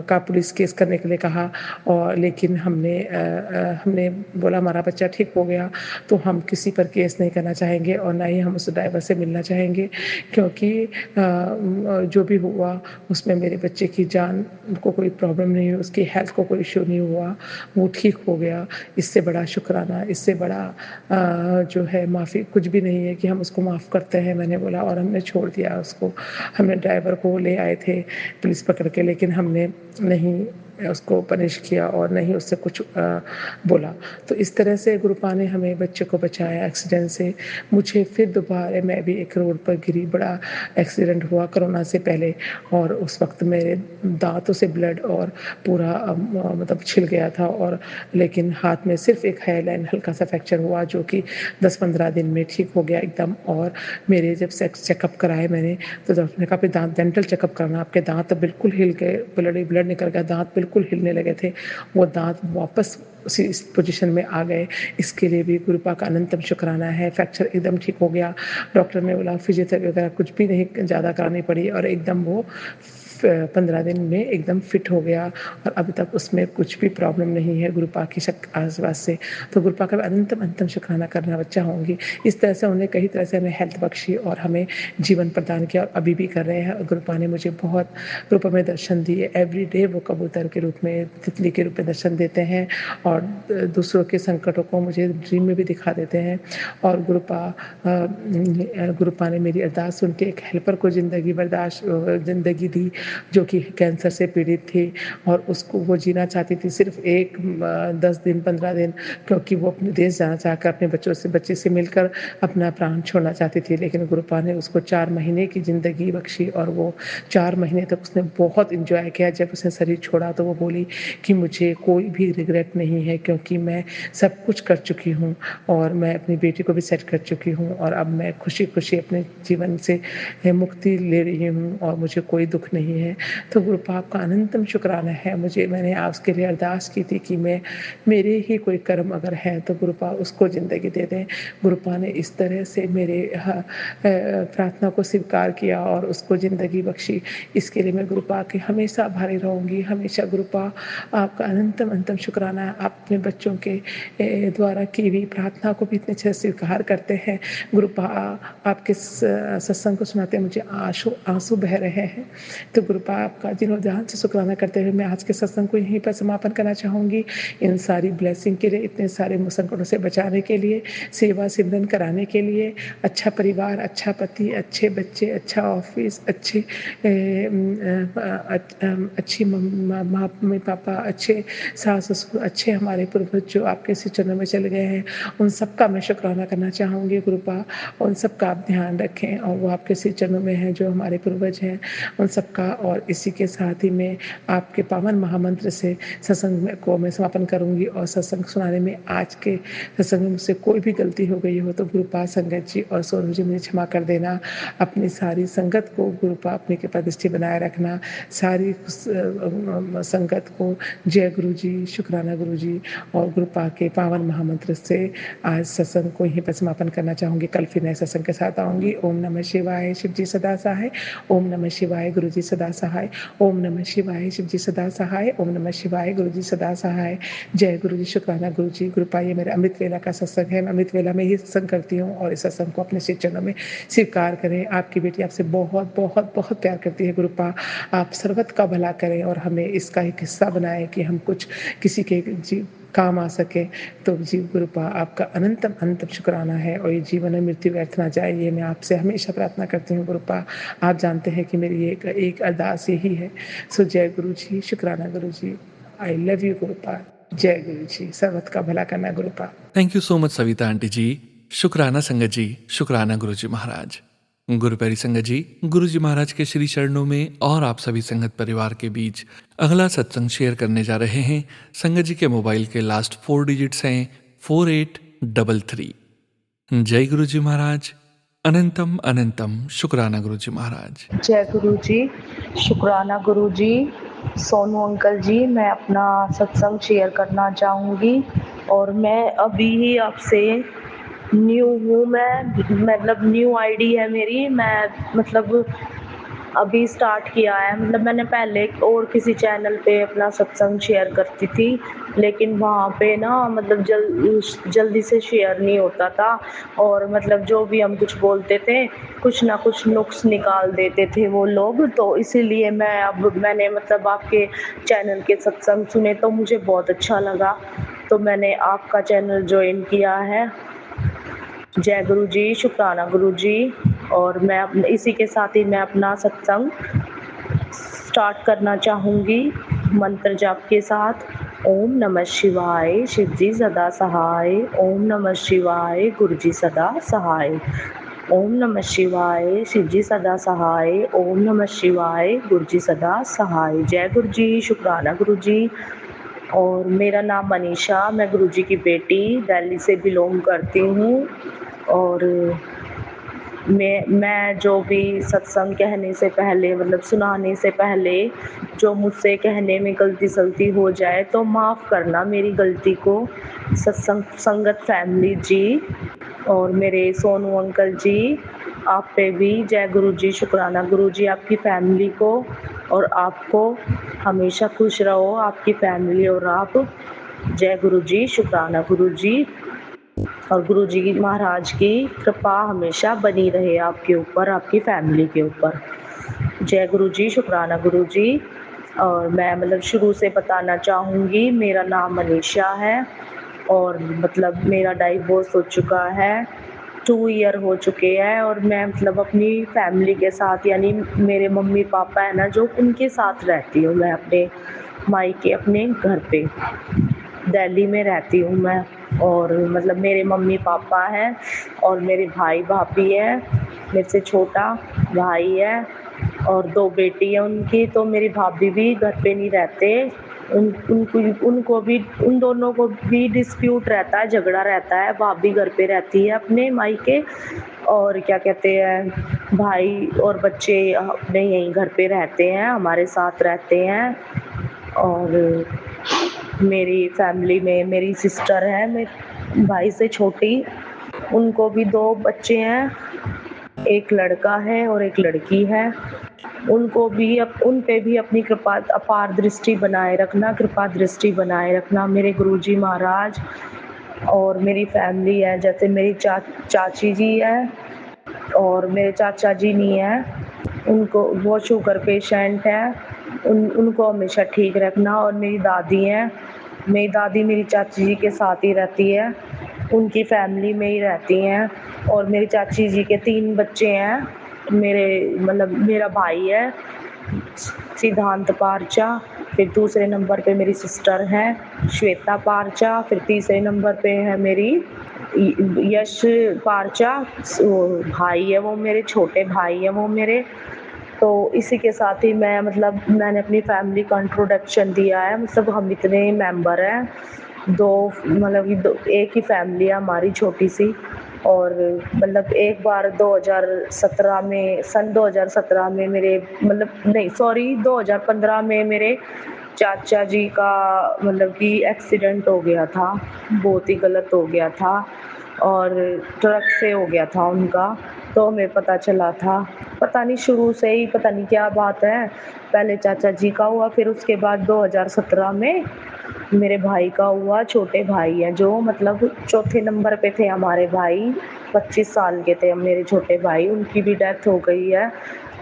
का पुलिस केस करने के लिए कहा और लेकिन हमने बोला हमारा बच्चा ठीक हो गया, तो हम किसी पर केस नहीं करना चाहेंगे और ना ही हम उस ड्राइवर से मिलना चाहेंगे, क्योंकि जो भी हुआ उसमें मेरे बच्चे की जान को कोई प्रॉब्लम नहीं हुई, उसकी हेल्थ को कोई इश्यू नहीं हुआ, वो ठीक हो गया। इससे बड़ा शुक्राना, इससे बड़ा जो है माफ़ी कुछ भी नहीं है कि हम उसको माफ़ करते हैं, मैंने बोला और हमने छोड़ दिया उसको। हमने ड्राइवर को ले आए थे पुलिस पकड़ के, लेकिन हमने नहीं उसको पनिश किया और नहीं उससे कुछ बोला। तो इस तरह से गुरुपा ने हमें बच्चे को बचाया एक्सीडेंट से। मुझे फिर दोबारा मैं भी एक रोड पर गिरी, बड़ा एक्सीडेंट हुआ कोरोना से पहले और उस वक़्त मेरे दाँतों से ब्लड और पूरा मतलब छिल गया था और लेकिन हाथ में सिर्फ़ एक हेयरलाइन हल्का-सा फ्रैक्चर हुआ, जो कि 10-15 दिन में ठीक हो गया एकदम। और मेरे जब चेकअप कराए मैंने, तो डॉक्टर ने कहा फिर दाँत डेंटल चेकअप कराना, आपके दाँत तो बिल्कुल हिल गए, ब्लड ही ब्लड निकल गया, दाँत बिल्कुल हिलने लगे थे। वो दाँत वापस उसी इस पोजीशन में आ गए। इसके लिए भी गुरुपा का अनंतम शुक्राना है। फ्रैक्चर एकदम ठीक हो गया। डॉक्टर ने बोला फिज़ियोथेरेपी वगैरह कुछ भी नहीं ज़्यादा करानी पड़ी और एकदम वो 15 दिन में एकदम फिट हो गया और अभी तक उसमें कुछ भी प्रॉब्लम नहीं है गुरुपा की आस-पास से। तो गुरुपा का मैं अनंतम शुक्राना करना चाहूँगी। इस तरह से उन्होंने कई तरह से हमें हेल्थ बख्शी और हमें जीवन प्रदान किया और अभी भी कर रहे हैं। गुरुपा ने मुझे बहुत रूपों में दर्शन दिए। एवरीडे वो कबूतर के रूप में, तितली के रूप में दर्शन देते हैं और दूसरों के संकटों को मुझे ड्रीम में भी दिखा देते हैं। और गुरुपा ने मेरी अरदास सुन के एक हेल्पर को ज़िंदगी दी, जो कि कैंसर से पीड़ित थी और उसको वो जीना चाहती थी सिर्फ़ 10 दिन 15 दिन, क्योंकि वो अपने देश जाना चाहकर अपने बच्चे से मिलकर अपना प्राण छोड़ना चाहती थी। लेकिन गुरुपा ने उसको 4 महीने की ज़िंदगी बख्शी और वो 4 महीने तक उसने बहुत एन्जॉय किया। जब उसने शरीर छोड़ा तो वो बोली कि मुझे कोई भी रिग्रेट नहीं है, क्योंकि मैं सब कुछ कर चुकी हूँ और मैं अपनी बेटी को भी सेट कर चुकी हूँ और अब मैं खुशी-खुशी अपने जीवन से मुक्ति ले रही हूँ और मुझे कोई दुःख नहीं है। तो गुरुपा आपका अनंतम शुक्राना है। मैंने आपके लिए अरदास की थी कि मेरे ही कोई कर्म अगर हैं तो गुरुपा उसको ज़िंदगी दे दें। गुरुपा ने इस तरह से मेरे प्रार्थना को स्वीकार किया और उसको ज़िंदगी बख्शी। इसके लिए मैं गुरुपा की हमेशा आभारी रहूँगी। हमेशा गुरुपा आपका अनंतम शुक्राना है। आप अपने बच्चों के द्वारा की हुई प्रार्थना को भी इतने अच्छे से स्वीकार करते हैं। गुरुपा आपके सत्संग को सुनाते मुझे आँसू बह रहे हैं। तो गुरुपा आपका दिलो जान से शुक्राना करते हुए मैं आज के सत्संग को यहीं पर समापन करना चाहूँगी। इन सारी ब्लेसिंग के लिए, इतने सारे संकटों से बचाने के लिए, सेवा सिमरन कराने के लिए, अच्छा परिवार, अच्छा पति, अच्छे बच्चे, अच्छा ऑफ़िस, अच्छी मम्मी पापा, अच्छे सास ससुर, अच्छे हमारे पूर्वज जो आपके श्री चरणों में चले गए हैं, उन सबका मैं शुक्राना करना चाहूँगी गुरुपा। उन सबका आप ध्यान रखें और वो आपके श्री चरणों में हैं जो हमारे पूर्वज हैं, उन सबका। और इसी के साथ ही मैं आपके पावन महामंत्र से सत्संग को मैं समापन करूँगी और सत्संग सुनाने में आज के सत्संग में मुझसे कोई भी गलती हो गई हो तो गुरुपा, संगत जी और सोनू जी मुझे क्षमा कर देना। अपनी सारी संगत को गुरुपा अपनी कृपा दृष्टि बनाए रखना। सारी संगत को जय गुरु जी, शुक्राना गुरु जी और गुरुपा के पावन महामंत्र से आज सत्संग को यहीं पर समापन करना चाहूँगी। कल फिर नए सत्संग के साथ आऊँगी। ओम नमः शिवाय, शिव जी सदा सहाय। ओम नमः शिवाय, गुरु जी सदा सहाय। ओम नमः शिवाय, शिव जी सदा सहाय। ओम नमः शिवाय, गुरु जी सदा सहाय। जय गुरु जी, शुक्राना गुरु जी। गुरुपा ये मेरा अमृत वेला का सत्संग है। मैं अमृत वेला में ही सत्संग करती हूँ और इस सत्संग को अपने श्री चरणों में स्वीकार करें। आपकी बेटी आपसे बहुत बहुत बहुत प्यार करती है गुरुपा। आप सर्वत का भला करें और हमें इसका एक हिस्सा बनाएं कि हम कुछ किसी के काम आ सके। तो जी गुरुपा आपका अनंतम शुक्राना है और ये जीवन में मृत्यु व्यर्थ ना जाए, ये मैं आपसे हमेशा प्रार्थना करती हूँ गुरुपा। आप जानते हैं कि मेरी एक अरदास यही है। सो जय गुरु जी, शुक्राना गुरु जी। I love you गुरुपा। जय गुरु जी, सर्वत का भला करना Gurupa. Thank you so much Savita aunty ji. शुक्राना संगत जी, शुक्राना गुरुजी महाराज। गुरु प्यारी संगत जी, गुरुजी महाराज के श्री चरणों में और आप सभी संगत परिवार के बीच अगला सत्संग शेयर करने जा रहे हैं। संगत जी के मोबाइल के लास्ट 4 डिजिट्स हैं 4833। जय गुरुजी महाराज। अनंतम शुक्राना गुरुजी महाराज। जय गुरु जी, शुक्राना गुरु जी। सोनू अंकल जी, मैं अपना सत्संग शेयर करना चाहूँगी और मैं अभी ही आपसे न्यू हूँ। मैं मतलब न्यू आईडी है मेरी। मैं मतलब अभी स्टार्ट किया है। मतलब मैंने पहले और किसी चैनल पे अपना सत्संग शेयर करती थी, लेकिन वहाँ पे ना मतलब जल्दी से शेयर नहीं होता था, और मतलब जो भी हम कुछ बोलते थे, कुछ ना कुछ नुक्स निकाल देते थे वो लोग। तो इसीलिए मैंने मतलब आपके चैनल के सत्संग सुने तो मुझे बहुत अच्छा लगा, तो मैंने आपका चैनल जॉइन किया है। जय गुरु जी, शुक्राना गुरु जी। और मैं अपने इसी के साथ ही मैं अपना सत्संग स्टार्ट करना चाहूँगी मंत्र जाप के साथ। ओम नमः शिवाय, शिव जी सदा सहाय। ओम नमः शिवाय, गुरु जी सदा सहाय। ओम नमः शिवाय, शिव जी सदा सहाय। ओम नमः शिवाय, गुरु जी सदा सहाय। जय गुरु जी, शुक्राना गुरु जी। और मेरा नाम मनीषा, मैं गुरु जी की बेटी दिल्ली से बिलोंग करती हूँ। और मैं जो भी सत्संग कहने से पहले मतलब सुनाने से पहले जो मुझसे कहने में गलती सलती हो जाए तो माफ़ करना मेरी गलती को। सत्संग संगत फैमिली जी और मेरे सोनू अंकल जी, आप पे भी जय गुरु जी, शुक्राना गुरु जी, आपकी फैमिली को और आपको हमेशा खुश रहो, आपकी फैमिली और आप। जय गुरु जी, शुक्राना गुरु जी। और गुरु जी महाराज की कृपा हमेशा बनी रहे आपके ऊपर, आपकी फैमिली के ऊपर। जय गुरु जी, शुक्राना गुरु जी। और मैं मतलब शुरू से बताना चाहूँगी, मेरा नाम मनीषा है और मतलब मेरा डाइवोर्स हो चुका है, 2 ईयर हो चुके हैं। और मैं मतलब अपनी फैमिली के साथ यानी मेरे मम्मी पापा है ना जो, उनके साथ रहती हूँ मैं अपने मायके, अपने घर पे दिल्ली में रहती हूँ मैं। और मतलब मेरे मम्मी पापा हैं और मेरे भाई भाभी है, मेरे से छोटा भाई है और 2 बेटी है उनकी। तो मेरी भाभी भी घर पे नहीं रहते, उनको भी, उन दोनों को भी डिस्प्यूट रहता है, झगड़ा रहता है। भाभी घर पे रहती है अपने मायके, और क्या कहते हैं, भाई और बच्चे अपने यहीं घर पे रहते हैं, हमारे साथ रहते हैं। और मेरी फैमिली में मेरी सिस्टर है, मेरे भाई से छोटी, उनको भी 2 बच्चे हैं, एक लड़का है और एक लड़की है। उनको भी उन पे भी अपनी कृपा अपार दृष्टि बनाए रखना, कृपा दृष्टि बनाए रखना मेरे गुरुजी महाराज। और मेरी फैमिली है, जैसे मेरी चाची जी है और मेरे चाचा जी नहीं है, उनको, वो शुगर पेशेंट है, उनको हमेशा ठीक रखना। और मेरी दादी हैं, मेरी दादी मेरी चाची जी के साथ ही रहती है, उनकी फैमिली में ही रहती हैं। और मेरी चाची जी के 3 बच्चे हैं, मेरे मतलब मेरा भाई है सिद्धांत पारचा, फिर दूसरे नंबर पे मेरी सिस्टर है श्वेता पारचा, फिर तीसरे नंबर पे है मेरी यश पारचा, भाई है वो मेरे, छोटे भाई है वो मेरे। तो इसी के साथ ही मैं मतलब मैंने अपनी फैमिली का इंट्रोडक्शन दिया है। मतलब हम इतने मेंबर हैं, एक ही फैमिली है हमारी छोटी सी। और मतलब एक बार 2017 में, सन 2017 में मेरे मतलब नहीं सॉरी 2015 में मेरे चाचा जी का मतलब कि एक्सीडेंट हो गया था, बहुत ही गलत हो गया था और ट्रक से हो गया था उनका। तो हमें पता चला था, पता नहीं शुरू से ही पता नहीं क्या बात है, पहले चाचा जी का हुआ, फिर उसके बाद 2017 में मेरे भाई का हुआ। छोटे भाई हैं जो मतलब चौथे नंबर पे थे हमारे भाई, 25 साल के थे मेरे छोटे भाई, उनकी भी डेथ हो गई है।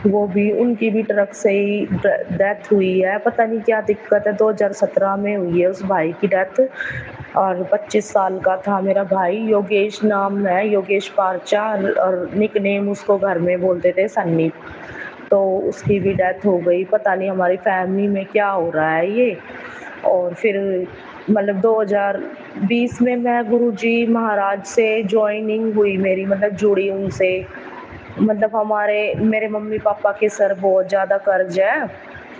वो भी, उनकी भी ट्रक से ही डेथ हुई है, पता नहीं क्या दिक्कत है, 2017 में हुई है उस भाई की डेथ। और 25 साल का था मेरा भाई, योगेश नाम है, योगेश पारचा, और निक नेम उसको घर में बोलते थे सन्नी। तो उसकी भी डेथ हो गई, पता नहीं हमारी फैमिली में क्या हो रहा है ये। और फिर मतलब 2020 में मैं गुरुजी महाराज से ज्वाइनिंग हुई मेरी, मतलब जुड़ी उनसे। मतलब मेरे मम्मी पापा के सर बहुत ज़्यादा कर्ज है,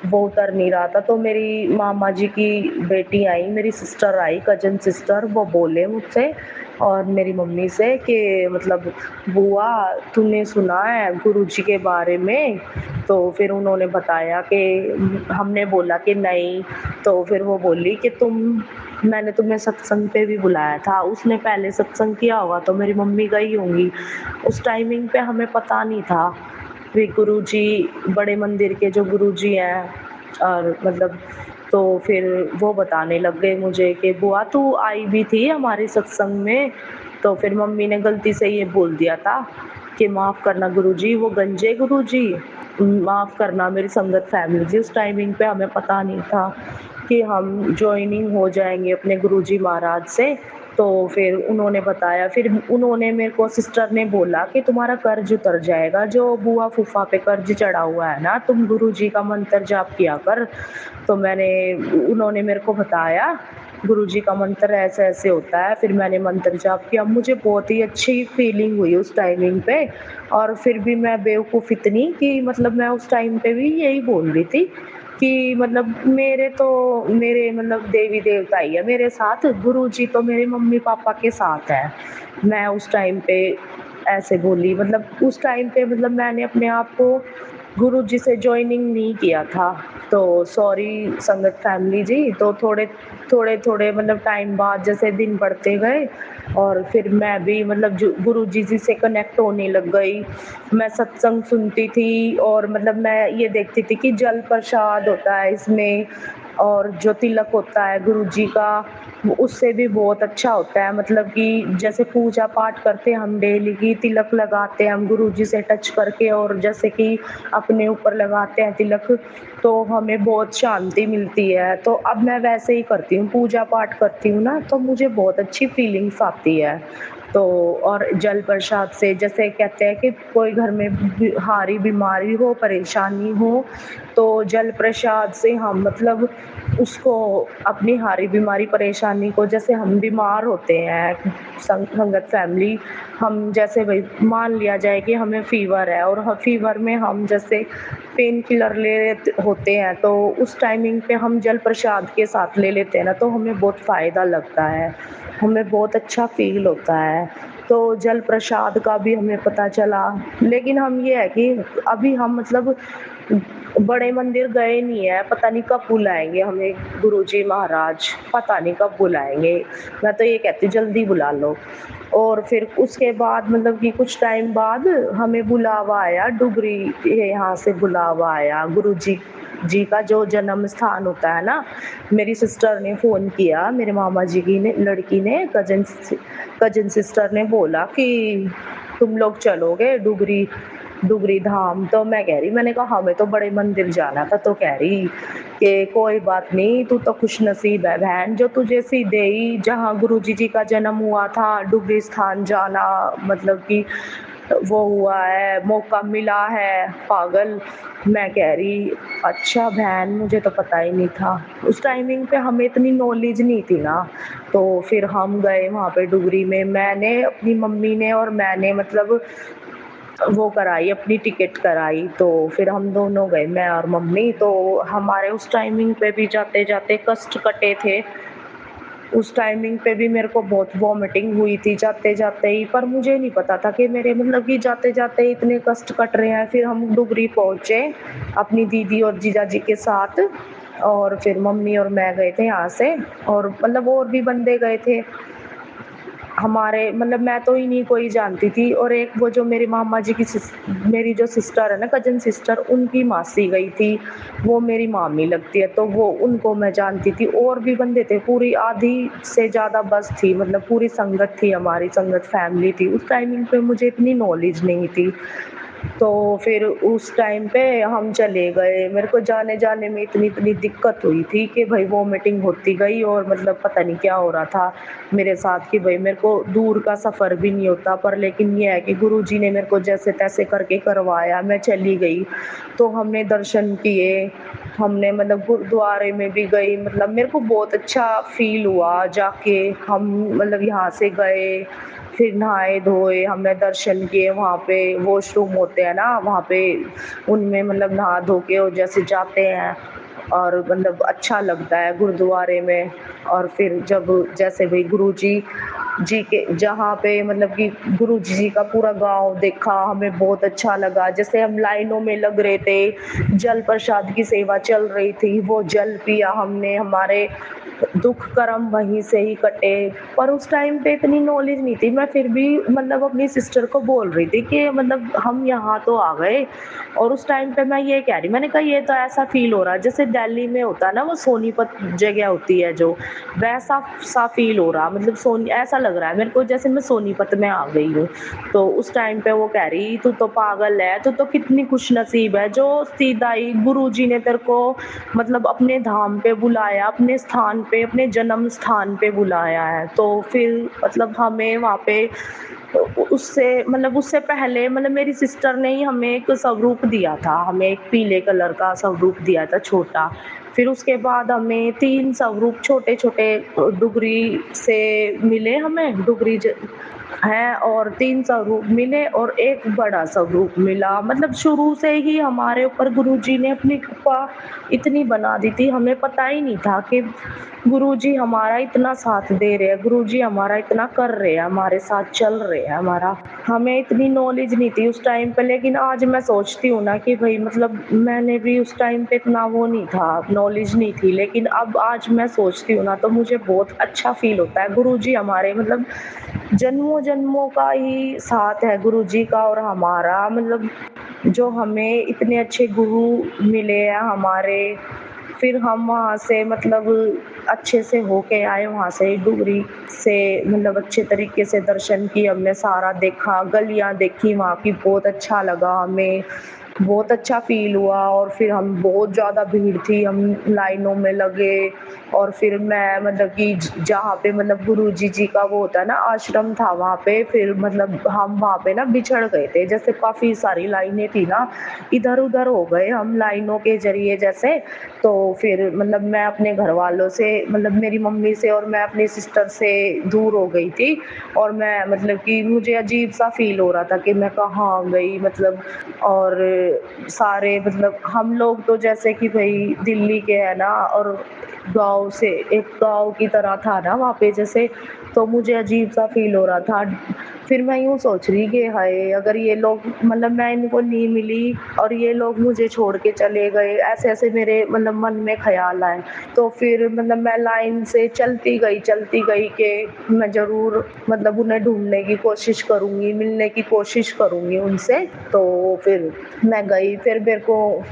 वो उतर नहीं रहा था। तो मेरी मामा जी की बेटी आई, मेरी सिस्टर आई, कजन सिस्टर, वो बोले मुझसे और मेरी मम्मी से कि मतलब बुआ तूने सुना है गुरुजी के बारे में? तो फिर उन्होंने बताया कि, हमने बोला कि नहीं। तो फिर वो बोली कि मैंने तुम्हें सत्संग पे भी बुलाया था, उसने पहले सत्संग किया होगा तो मेरी मम्मी गई होंगी, उस टाइमिंग पे हमें पता नहीं था। फिर गुरुजी, बड़े मंदिर के जो गुरुजी हैं, और मतलब तो फिर वो बताने लग गए मुझे कि बुआ तू आई भी थी हमारे सत्संग में। तो फिर मम्मी ने गलती से ये बोल दिया था कि माफ़ करना गुरुजी, वो गंजे गुरुजी, माफ़ करना मेरी संगत फैमिली जी। उस टाइमिंग पे हमें पता नहीं था कि हम जॉइनिंग हो जाएँगे अपने गुरुजी महाराज से। तो फिर उन्होंने बताया, फिर उन्होंने मेरे को, सिस्टर ने बोला कि तुम्हारा कर्ज उतर जाएगा, जो बुआ फूफा पे कर्ज चढ़ा हुआ है ना, तुम गुरुजी का मंत्र जाप किया कर। तो उन्होंने मेरे को बताया गुरुजी का मंत्र ऐसे-ऐसे होता है। फिर मैंने मंत्र जाप किया, मुझे बहुत ही अच्छी फीलिंग हुई उस टाइमिंग पे। और फिर भी मैं बेवकूफ़ इतनी कि मतलब मैं उस टाइम पे भी यही बोल रही थी कि मतलब मेरे मतलब देवी-देवता ही है मेरे साथ, गुरुजी तो मेरे मम्मी-पापा के साथ है। मैं उस टाइम पे ऐसे बोली, मतलब उस टाइम पे मतलब मैंने अपने आप को गुरुजी से जॉइनिंग नहीं किया था। तो सॉरी संगत फैमिली जी। तो थोड़े-थोड़े मतलब टाइम बाद जैसे दिन बढ़ते गए, और फिर मैं भी मतलब जो गुरुजी जी से कनेक्ट होने लग गई। मैं सत्संग सुनती थी, और मतलब मैं ये देखती थी कि जल प्रसाद होता है इसमें, और जो तिलक होता है गुरुजी का, वो उससे भी बहुत अच्छा होता है। मतलब कि जैसे पूजा पाठ करते हैं हम डेली की, तिलक लगाते हैं हम गुरुजी से टच करके, और जैसे कि अपने ऊपर लगाते हैं तिलक, तो हमें बहुत शांति मिलती है। तो अब मैं वैसे ही करती हूँ, पूजा पाठ करती हूँ ना, तो मुझे बहुत अच्छी फीलिंग्स आती है। तो और जल प्रसाद से जैसे कहते हैं कि कोई घर में भारी बीमारी हो, परेशानी हो, तो जल प्रसाद से हम मतलब उसको, अपनी हारी बीमारी परेशानी को, जैसे हम बीमार होते हैं संगत फैमिली, हम जैसे भाई मान लिया जाए कि हमें फीवर है, और फीवर में हम जैसे पेन किलर ले होते हैं, तो उस टाइमिंग पे हम जल प्रसाद के साथ ले लेते हैं ना, तो हमें बहुत फ़ायदा लगता है, हमें बहुत अच्छा फ़ील होता है। तो जल प्रसाद का भी हमें पता चला। लेकिन हम ये है कि अभी हम मतलब बड़े मंदिर गए नहीं है, पता नहीं कब बुलाएँगे हमें गुरुजी महाराज, पता नहीं कब बुलाएँगे। मैं तो ये कहती हूँ जल्दी बुला लो। और फिर उसके बाद मतलब कि कुछ टाइम बाद हमें बुलावा आया डुगरी, यहाँ से बुलावा आया गुरुजी जी का जो जन्म स्थान होता है ना। मेरी सिस्टर ने फ़ोन किया, मेरे मामा जी की ने लड़की ने, कज़िन सिस्टर ने बोला कि तुम लोग चलोगे डुगरी डुगरी धाम? तो मैं कह रही, मैंने कहा हमें तो बड़े मंदिर जाना था। तो कह रही कि कोई बात नहीं, तू तो खुशनसीब है बहन, जो तुझे सीधे ही जहाँ गुरुजी जी का जन्म हुआ था डुगरी स्थान जाना, मतलब कि वो हुआ है, मौका मिला है, पागल। मैं कह रही अच्छा बहन, मुझे तो पता ही नहीं था। उस टाइमिंग पे हमें इतनी नॉलेज नहीं थी ना। तो फिर हम गए वहाँ पे डुगरी में, मैंने, अपनी मम्मी ने और मैंने मतलब वो कराई, अपनी टिकट कराई। तो फिर हम दोनों गए, मैं और मम्मी। तो हमारे उस टाइमिंग पे भी जाते-जाते कष्ट कटे थे। उस टाइमिंग पे भी मेरे को बहुत वॉमिटिंग हुई थी जाते-जाते ही, पर मुझे नहीं पता था कि मेरे मतलब कि जाते-जाते ही इतने कष्ट कट रहे हैं। फिर हम डुगरी पहुँचे अपनी दीदी और जीजाजी के साथ, और फिर मम्मी और मैं गए थे यहाँ से, और मतलब और भी बंदे गए थे हमारे, मतलब मैं तो इन्हीं को ही जानती थी। और एक वो जो मेरे मामा जी की मेरी जो सिस्टर है ना, कजन सिस्टर, उनकी मासी गई थी, वो मेरी मामी लगती है, तो वो उनको मैं जानती थी। और भी बंदे थे, पूरी आधी से ज़्यादा बस थी, मतलब पूरी संगत थी, हमारी संगत फैमिली थी। उस टाइमिंग पे मुझे इतनी नॉलेज नहीं थी। तो फिर उस टाइम पे हम चले गए। मेरे को जाने-जाने में इतनी दिक्कत हुई थी कि भई वॉमिटिंग होती गई, और मतलब पता नहीं क्या हो रहा था मेरे साथ कि भई मेरे को दूर का सफ़र भी नहीं होता, पर लेकिन ये है कि गुरुजी ने मेरे को जैसे-तैसे करके करवाया, मैं चली गई। तो हमने दर्शन किए, हमने मतलब गुरुद्वारे में भी गई, मतलब मेरे को बहुत अच्छा फ़ील हुआ जाके। हम मतलब यहाँ से गए, फिर नहाए-धोए, हमने दर्शन किए, वहाँ पे वॉशरूम होते हैं ना, वहाँ पे उनमें मतलब नहा धो के और जैसे जाते हैं, और मतलब अच्छा लगता है गुरुद्वारे में। और फिर जब जैसे भाई गुरुजी जी के जहाँ पे मतलब कि गुरुजी जी का पूरा गाँव देखा, हमें बहुत अच्छा लगा। जैसे हम लाइनों में लग रहे थे, जल प्रसाद की सेवा चल रही थी, वो जल पिया हमने। हमारे दुख कर्म वहीं से ही कटे। पर उस टाइम पे इतनी नॉलेज नहीं थी, मैं फिर भी मतलब अपनी सिस्टर को बोल रही थी कि मतलब हम यहाँ तो आ गए। और उस टाइम पे मैं ये कह रही, मैंने कहा ये तो ऐसा फील हो रहा है जैसे दिल्ली में होता है ना वो सोनीपत जगह होती है जो, वैसा सा फील हो रहा, मतलब सोनी ऐसा लग रहा है मेरे को जैसे मैं सोनीपत में आ गई हूँ। तो उस टाइम पे वो कह रही तू तो पागल है, तू तो कितनी खुश नसीब है जो सीधा ही गुरु जी ने तेरे को मतलब अपने धाम पे बुलाया, अपने स्थान पे, अपने जन्म स्थान पे बुलाया है। तो फिर मतलब हमें वहाँ पे उससे मतलब उससे पहले मतलब मेरी सिस्टर ने ही हमें एक स्वरूप दिया था, हमें एक पीले कलर का स्वरूप दिया था छोटा। फिर उसके बाद हमें 3 स्वरूप छोटे-छोटे डुगरी से मिले, हमें डुगरी है और 3 स्वरूप मिले और एक बड़ा स्वरूप मिला। मतलब शुरू से ही हमारे ऊपर गुरुजी ने अपनी कृपा इतनी बना दी थी, हमें पता ही नहीं था कि गुरुजी हमारा इतना साथ दे रहे हैं, गुरुजी हमारा इतना कर रहे हैं, हमारे साथ चल रहे हैं हमारा। हमें इतनी नॉलेज नहीं थी उस टाइम पे, लेकिन आज मैं सोचती हूँ ना कि भई मतलब मैंने भी उस टाइम पे इतना वो नहीं था, नॉलेज नहीं थी, लेकिन अब आज मैं सोचती हूँ ना तो मुझे बहुत अच्छा फ़ील होता है। गुरुजी हमारे मतलब जन्मों-जन्मों का ही साथ है गुरुजी का और हमारा, मतलब जो हमें इतने अच्छे गुरु मिले हैं हमारे। फिर हम वहाँ से मतलब अच्छे से होके आए वहाँ से डुगरी से, मतलब अच्छे तरीके से दर्शन किए हमने, सारा देखा, गलियाँ देखी वहाँ की, बहुत अच्छा लगा हमें, बहुत अच्छा फ़ील हुआ। और फिर हम बहुत ज़्यादा भीड़ थी, हम लाइनों में लगे। और फिर मैं मतलब कि जहाँ पे मतलब गुरुजी जी का वो होता है ना आश्रम था वहाँ पे, फिर मतलब हम वहाँ पे ना बिछड़ गए थे, जैसे काफ़ी सारी लाइनें थी ना, इधर-उधर हो गए हम लाइनों के ज़रिए जैसे। तो फिर मतलब मैं अपने घरवालों से मतलब मेरी मम्मी से और मैं अपनी सिस्टर से दूर हो गई थी। और मैं मतलब कि मुझे अजीब-सा फ़ील हो रहा था कि मैं कहाँ आ गई मतलब। और सारे मतलब हम लोग तो जैसे कि भई दिल्ली के हैं ना, और गाँव से एक गाँव की तरह था ना वहाँ पे जैसे, तो मुझे अजीब-सा फ़ील हो रहा था। फिर मैं यूँ सोच रही कि हाय! अगर ये लोग मतलब मैं इनको नहीं मिली और ये लोग मुझे छोड़ के चले गए, ऐसे-ऐसे मेरे मतलब मन में ख़्याल आए। तो फिर मतलब मैं लाइन से चलती गई कि मैं ज़रूर मतलब उन्हें ढूँढने की कोशिश करूँगी, मिलने की कोशिश करूँगी उनसे। तो फिर मैं गई, फिर मेरे को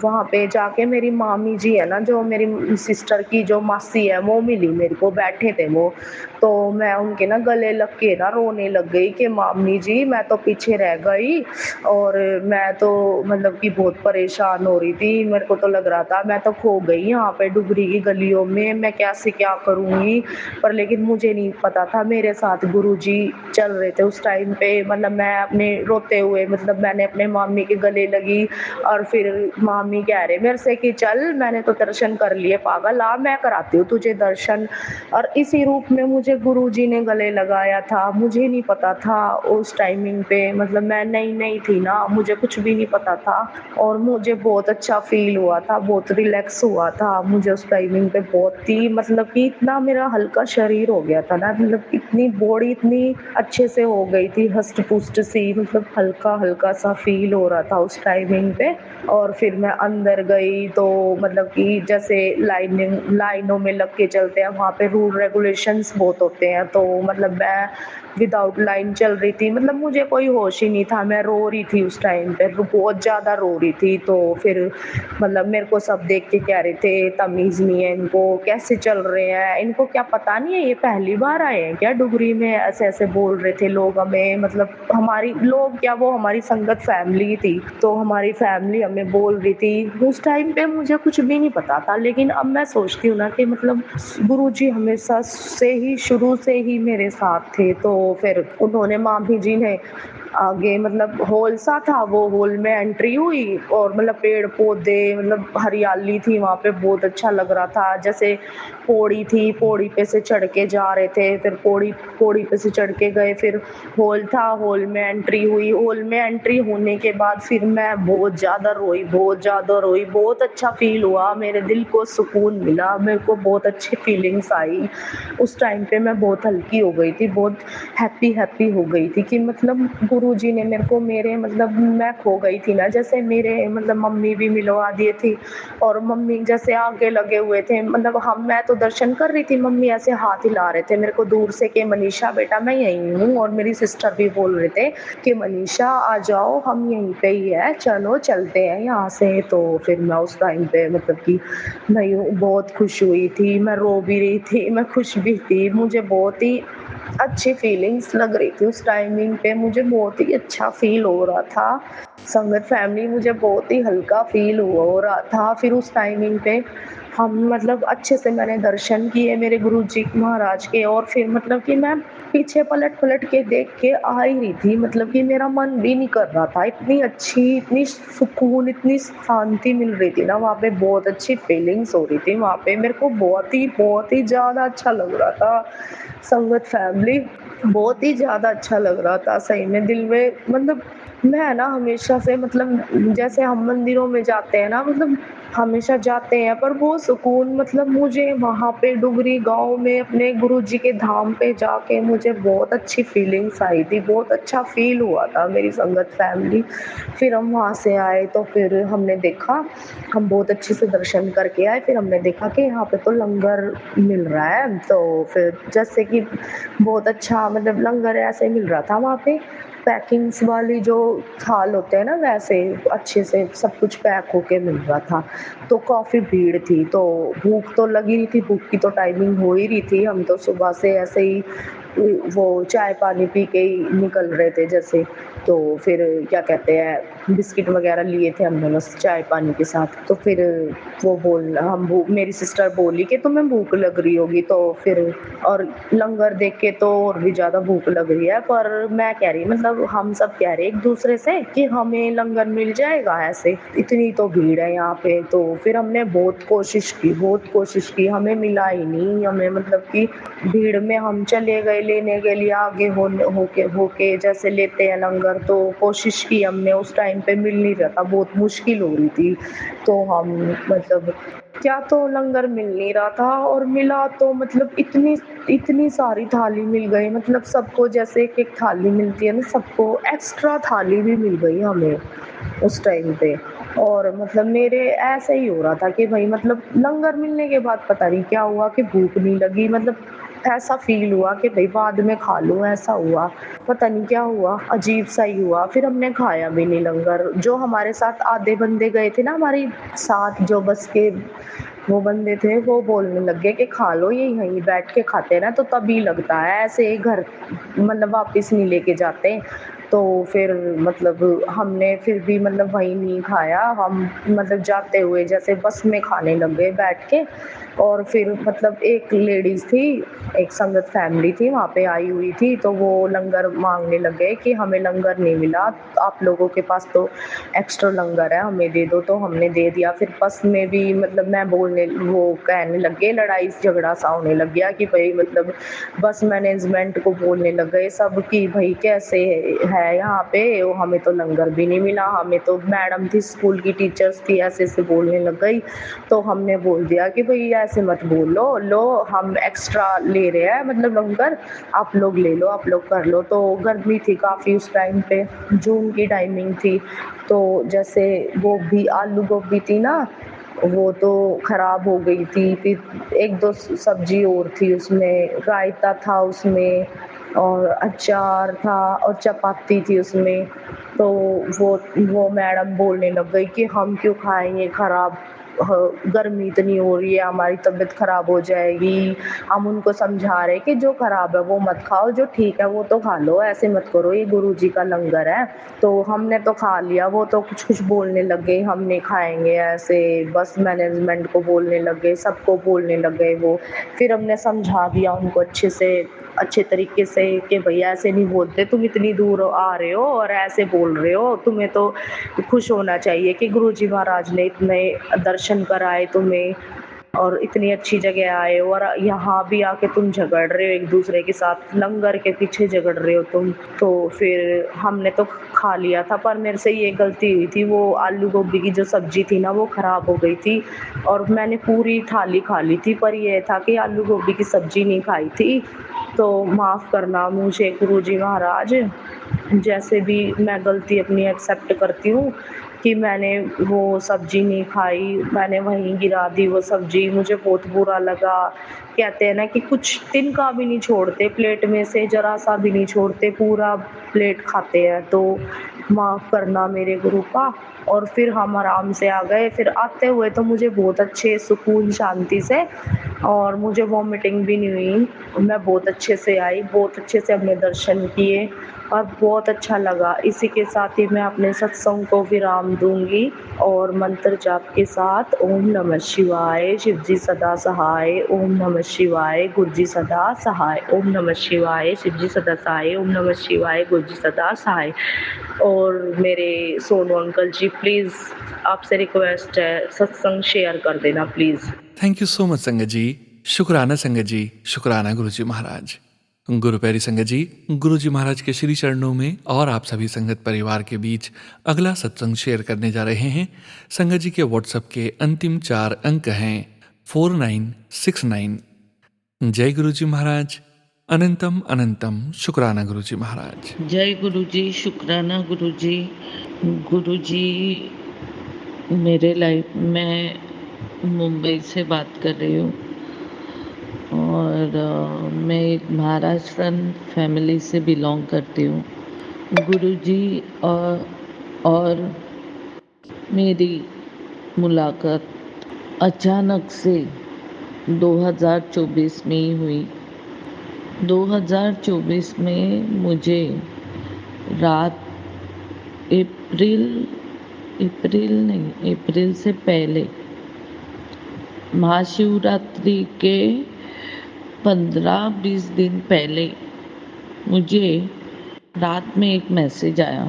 वहाँ पे जाके मेरी मामी जी है ना, जो मेरी सिस्टर की जो मासी है, वो मिली मेरे को, बैठे थे वो। तो मैं उनके ना गले लग के ना रोने लग गई कि मामी जी मैं तो पीछे रह गई और मैं तो मतलब कि बहुत परेशान हो रही थी। मेरे को तो लग रहा था मैं तो खो गई यहाँ पे डुगरी की गलियों में, मैं कैसे क्या करूँगी? पर लेकिन मुझे नहीं पता था मेरे साथ गुरुजी चल रहे थे उस टाइम पे। मतलब मैं अपने रोते हुए मतलब मैंने अपने मामी के गले लगी और फिर मामी कह रहे मेरे से कि चल मैंने तो दर्शन कर लिए पागल, आ मैं कराती हूँ तुझे दर्शन। और इसी रूप में मुझे गुरुजी ने गले लगाया था। मुझे नहीं पता था उस टाइमिंग पे, मतलब मैं नई-नई थी ना, मुझे कुछ भी नहीं पता था। और मुझे बहुत अच्छा फ़ील हुआ था, बहुत रिलैक्स हुआ था मुझे उस टाइमिंग पे, बहुत ही मतलब कि इतना मेरा हल्का शरीर हो गया था ना, मतलब इतनी बॉडी इतनी अच्छे से हो गई थी हष्ट-पुष्ट सी, मतलब हल्का-हल्का सा फ़ील हो रहा था उस टाइमिंग पे। और फिर मैं अंदर गई तो मतलब कि जैसे लाइनों में लग के चलते हैं वहाँ पे, रूल रेगुलेशंस बहुत होते हैं। तो मतलब मैं विदाउट लाइन चल रही थी, मतलब मुझे कोई होश ही नहीं था, मैं रो रही थी उस टाइम पे, बहुत ज़्यादा रो रही थी। तो फिर मतलब मेरे को सब देख के कह रहे थे तमीज़ नहीं है इनको, कैसे चल रहे हैं, इनको क्या पता नहीं है ये पहली बार आए हैं क्या डुगरी में, ऐसे-ऐसे बोल रहे थे लोग हमें। मतलब हमारी लोग क्या, वो हमारी संगत फैमिली थी, तो हमारी फैमिली हमें बोल रही थी। उस टाइम पे मुझे कुछ भी नहीं पता था, लेकिन अब मैं सोचती हूँ ना कि मतलब गुरुजी हमेशा से ही शुरू से ही मेरे साथ थे। तो फिर उन्होंने मामी जी ने आगे मतलब हॉल सा था, वो हॉल में एंट्री हुई और मतलब पेड़ पौधे मतलब हरियाली थी वहाँ पे, बहुत अच्छा लग रहा था। जैसे पौड़ी थी, पौड़ी पे से चढ़ के जा रहे थे, फिर पौड़ी पौड़ी पे से चढ़ के गए, फिर हॉल था, हॉल में एंट्री हुई। हॉल में एंट्री होने के बाद फिर मैं बहुत ज़्यादा रोई, बहुत ज़्यादा रोई, बहुत अच्छा फ़ील हुआ, मेरे दिल को सुकून मिला, मेरे को बहुत अच्छी फीलिंग्स आई। उस टाइम पे मैं बहुत हल्की हो गई थी, बहुत हैप्पी हो गई थी कि मतलब गुरुजी ने मेरे को मेरे मतलब मैं खो गई थी ना, जैसे मेरे मतलब मम्मी भी मिलवा दिए थी और मम्मी जैसे आगे लगे हुए थे, मतलब हम मैं तो दर्शन कर रही थी, मम्मी ऐसे हाथ हिला रहे थे मेरे को दूर से कि मनीषा बेटा मैं यहीं हूँ, और मेरी सिस्टर भी बोल रहे थे कि मनीषा आ जाओ हम यहीं पे ही है, चलो चलते हैं यहाँ से। तो फिर मैं उस टाइम पे मतलब कि मैं बहुत खुश हुई थी, मैं रो भी रही थी, मैं खुश भी थी, मुझे बहुत ही अच्छी फीलिंग्स लग रही थी उस टाइमिंग पे, मुझे बहुत ही अच्छा फील हो रहा था। संगत फैमिली मुझे बहुत ही हल्का फील हो रहा था। फिर उस टाइमिंग पे हम मतलब अच्छे से मैंने दर्शन किए मेरे गुरुजी महाराज के, और फिर मतलब कि मैं पीछे पलट के देख के आ ही रही थी, मतलब कि मेरा मन भी नहीं कर रहा था, इतनी अच्छी, इतनी सुकून, इतनी शांति मिल रही थी ना वहाँ पे, बहुत अच्छी फीलिंग्स हो रही थी वहाँ पे, मेरे को बहुत ही ज़्यादा अच्छा लग रहा था। संगत फैमिली बहुत ही ज़्यादा अच्छा लग रहा था सही में, दिल में मतलब मैं ना हमेशा से मतलब जैसे हम मंदिरों में जाते हैं ना, मतलब हमेशा जाते हैं, पर वो सुकून मतलब मुझे वहाँ पे डुगरी गाँव में अपने गुरुजी के धाम पे जाके मुझे बहुत अच्छी फीलिंग्स आई थी, बहुत अच्छा फ़ील हुआ था मेरी संगत फैमिली। फिर हम वहाँ से आए तो फिर हमने देखा, हम बहुत अच्छे से दर्शन करके आए, फिर हमने देखा कि यहाँ पे तो लंगर मिल रहा है, तो फिर जैसे कि बहुत अच्छा मतलब लंगर ऐसे मिल रहा था वहाँ पे, पैकिंग्स वाली जो थाल होते हैं ना वैसे अच्छे से सब कुछ पैक होके मिल रहा था। तो काफ़ी भीड़ थी, तो भूख तो लगी रही थी, भूख की तो टाइमिंग हो ही रही थी, हम तो सुबह से ऐसे ही वो चाय पानी पी के ही निकल रहे थे जैसे। तो फिर क्या कहते हैं बिस्किट वगैरह लिए थे हमने बस चाय पानी के साथ। तो फिर वो बोल हम मेरी सिस्टर बोली कि तुम्हें भूख लग रही होगी, तो फिर और लंगर देख के तो और भी ज़्यादा भूख लग रही है, पर मैं कह रही मतलब हम सब कह रहे एक दूसरे से कि हमें लंगर मिल जाएगा ऐसे, इतनी तो भीड़ है यहाँ पे। तो फिर हमने बहुत कोशिश की, हमें मिला ही नहीं, हमें मतलब कि भीड़ में हम चले गए लेने के लिए आगे होके जैसे लेते हैं लंगर, तो कोशिश की हमने, उस टाइम पे मिल नहीं रहा था, बहुत मुश्किल हो रही थी। तो हम मतलब क्या तो लंगर मिल नहीं रहा था, और मिला तो मतलब इतनी इतनी सारी थाली मिल गई, मतलब सबको जैसे एक एक थाली मिलती है ना, सबको एक्स्ट्रा थाली भी मिल गई हमें उस टाइम पे। और मतलब मेरे ऐसे ही हो रहा था कि भाई मतलब लंगर मिलने के बाद पता नहीं क्या हुआ कि भूख नहीं लगी, मतलब ऐसा फील हुआ कि भाई बाद में खा लूं, ऐसा हुआ, पता नहीं क्या हुआ, अजीब सा ही हुआ। फिर हमने खाया भी नहीं लंगर, जो हमारे साथ आधे बंदे गए थे ना हमारी साथ जो बस के वो बंदे थे, वो बोलने लग गए कि खा लो, ये यहीं बैठ के खाते हैं ना तो तभी लगता है, ऐसे घर मतलब वापस नहीं लेके जाते। तो फिर मतलब हमने फिर भी मतलब वहीं नहीं खाया, हम मतलब जाते हुए जैसे बस में खाने लग गए बैठ के। और फिर मतलब एक लेडीज़ थी, एक संगत फैमिली थी वहाँ पे आई हुई थी, तो वो लंगर मांगने लग गए कि हमें लंगर नहीं मिला, आप लोगों के पास तो एक्स्ट्रा लंगर है, हमें दे दो। तो हमने दे दिया। फिर बस में भी मतलब मैं बोलने वो कहने लग गए, लड़ाई झगड़ा सा होने लग गया कि भाई मतलब बस मैनेजमेंट को बोलने लग गए सब कि भाई कैसे है यहाँ पे, हमें तो लंगर भी नहीं मिला, हमें तो मैडम थी स्कूल की टीचर्स थी ऐसे ऐसे बोलने लग गई। तो हमने बोल दिया कि भाई ऐसे मत बोलो, लो हम एक्स्ट्रा ले रहे हैं मतलब लंगर, आप लोग ले लो, आप लोग कर लो। तो गर्मी थी काफ़ी उस टाइम पे, जून की टाइमिंग थी, तो जैसे गोभी आलू गोभी थी ना वो तो खराब हो गई थी। फिर एक दो सब्जी और थी उसमें, रायता था उसमें, और अचार था और चपाती थी उसमें। तो वो मैडम बोलने लग गई कि हम क्यों खाएंगे खराब, गर्मी इतनी हो रही है, हमारी तबीयत खराब हो जाएगी। हम उनको समझा रहे कि जो खराब है वो मत खाओ, जो ठीक है वो तो खा लो, ऐसे मत करो, ये गुरुजी का लंगर है। तो हमने तो खा लिया, वो तो कुछ कुछ बोलने लग गए हम नहीं खाएंगे ऐसे, बस मैनेजमेंट को बोलने लग गए, सबको बोलने लग गए वो। फिर हमने समझा दिया उनको अच्छे तरीके से कि भैया ऐसे नहीं बोलते, तुम इतनी दूर आ रहे हो और ऐसे बोल रहे हो, तुम्हें तो खुश होना चाहिए कि गुरुजी महाराज ने इतने दर्शन कराए तुम्हें और इतनी अच्छी जगह आए हो, और यहाँ भी आके तुम झगड़ रहे हो एक दूसरे के साथ, लंगर के पीछे झगड़ रहे हो तुम। तो फिर हमने तो खा लिया था, पर मेरे से ये गलती हुई थी, वो आलू गोभी की जो सब्जी थी ना वो खराब हो गई थी, और मैंने पूरी थाली खा ली थी, पर ये था कि आलू गोभी की सब्जी नहीं खाई थी। तो माफ़ करना मुझे गुरुजी महाराज। जैसे भी मैं गलती अपनी एक्सेप्ट करती हूँ कि मैंने वो सब्ज़ी नहीं खाई, मैंने वहीं गिरा दी वो सब्ज़ी, मुझे बहुत बुरा लगा। कहते हैं ना कि कुछ तिनका भी नहीं छोड़ते प्लेट में से, ज़रा-सा भी नहीं छोड़ते, पूरा प्लेट खाते हैं। तो माफ़ करना मेरे गुरुपा। और फिर हम आराम से आ गए। फिर आते हुए तो मुझे बहुत अच्छे सुकून शांति से, और मुझे वॉमिटिंग भी नहीं हुई। मैं बहुत अच्छे से आई, बहुत अच्छे से हमने दर्शन किए और बहुत अच्छा लगा। इसी के साथ ही मैं अपने सत्संग को विराम दूँगी और मंत्र जाप के साथ ओम नमः शिवाय, शिव जी सदा सहाय, ओम नमः शिवाय, गुरु जी सदा सहाय, ओम नमः शिवाय, शिव जी सदा सहाय, ओम नमः शिवाय, गुरु जी सदा सहाय। और मेरे सोनू अंकल जी, प्लीज़ आपसे रिक्वेस्ट है, सत्संग शेयर कर देना please. Thank you so much संगत जी। शुक्राना संगत जी, शुक्राना गुरुजी महाराज। गुरु प्यारी संगत जी, गुरुजी महाराज के श्री चरणों में और आप सभी संगत परिवार के बीच अगला सत्संग शेयर करने जा रहे हैं। संगत जी के व्हाट्सएप के अंतिम 4 अंक हैं 4969। जय गुरुजी महाराज। अनंतम अनंतम शुक्राना गुरुजी महाराज। जय गुरु जी, शुक्राना गुरु जी। गुरु जी, मेरे लाइफ मैं मुंबई से बात कर रही हूँ और मैं एक महाराष्ट्रन फैमिली से बिलोंग करती हूँ। गुरु जी और मेरी मुलाकात अचानक से 2024 में ही हुई। 2024 में मुझे रात अप्रैल से पहले महाशिवरात्रि के 15-20 दिन पहले मुझे रात में एक मैसेज आया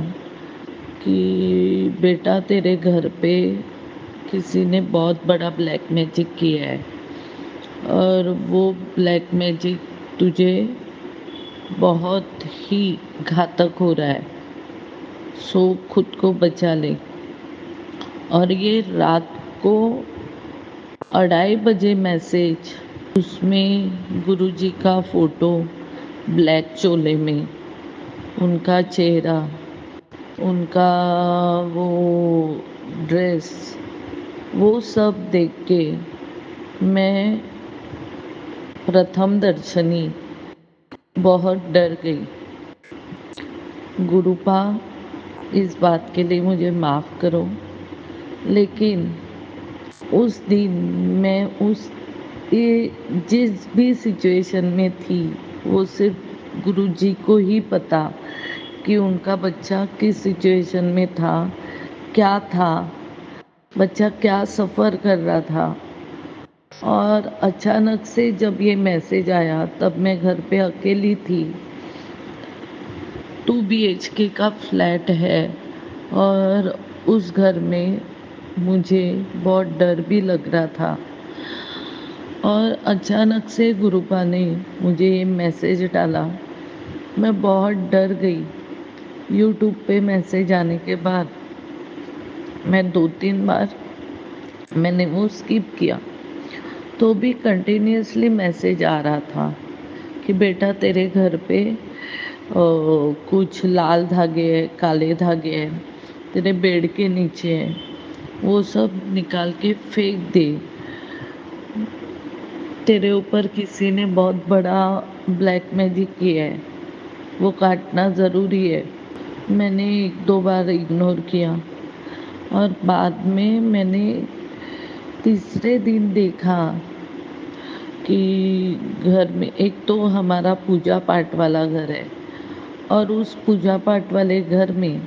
कि बेटा तेरे घर पे किसी ने बहुत बड़ा ब्लैक मैजिक किया है और वो ब्लैक मैजिक तुझे बहुत ही घातक हो रहा है, सो खुद को बचा ले। और ये रात को 2:30 बजे मैसेज, उसमें गुरुजी का फ़ोटो ब्लैक चोले में, उनका चेहरा, उनका वो ड्रेस, वो सब देख के मैं प्रथम दर्शनी बहुत डर गई। गुरुपा, इस बात के लिए मुझे माफ़ करो, लेकिन उस दिन मैं जिस भी सिचुएशन में थी वो सिर्फ गुरुजी को ही पता कि उनका बच्चा किस सिचुएशन में था, क्या था, बच्चा क्या सफ़र कर रहा था। और अचानक से जब ये मैसेज आया तब मैं घर पे अकेली थी। 2 BHK का फ्लैट है और उस घर में मुझे बहुत डर भी लग रहा था। और अचानक से गुरुपा ने मुझे ये मैसेज डाला, मैं बहुत डर गई। यूट्यूब पे मैसेज आने के बाद मैं 2-3 बार मैंने वो स्किप किया, तो भी कंटिन्यूअसली मैसेज आ रहा था कि बेटा तेरे घर पे कुछ लाल धागे है, काले धागे है, तेरे बेड के नीचे है, वो सब निकाल के फेंक दे। तेरे ऊपर किसी ने बहुत बड़ा ब्लैक मैजिक किया है, वो काटना ज़रूरी है। मैंने 1-2 बार इग्नोर किया और बाद में मैंने तीसरे दिन देखा कि घर में, एक तो हमारा पूजा पाठ वाला घर है और उस पूजा पाठ वाले घर में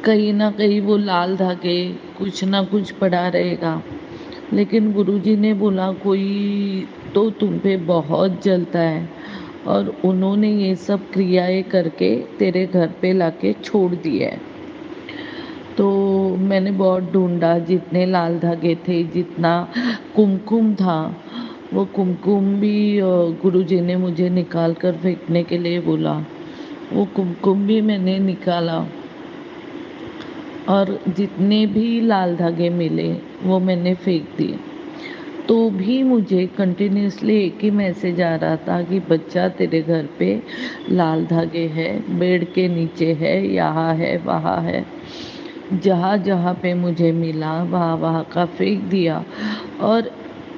कहीं ना कहीं वो लाल धागे कुछ ना कुछ पड़ा रहेगा। लेकिन गुरुजी ने बोला कोई तो तुम पे बहुत जलता है और उन्होंने ये सब क्रियाएं करके तेरे घर पे लाके छोड़ दिया है। तो मैंने बहुत ढूंढा, जितने लाल धागे थे, जितना कुमकुम था, वो कुमकुम भी गुरुजी ने मुझे निकाल कर फेंकने के लिए बोला। वो कुमकुम भी मैंने निकाला और जितने भी लाल धागे मिले वो मैंने फेंक दिए। तो भी मुझे कंटिन्यूअसली एक ही मैसेज आ रहा था कि बच्चा तेरे घर पे लाल धागे है, बेड के नीचे है, यहाँ है, वहाँ है। जहाँ जहाँ पे मुझे मिला वहाँ वहाँ का फेंक दिया। और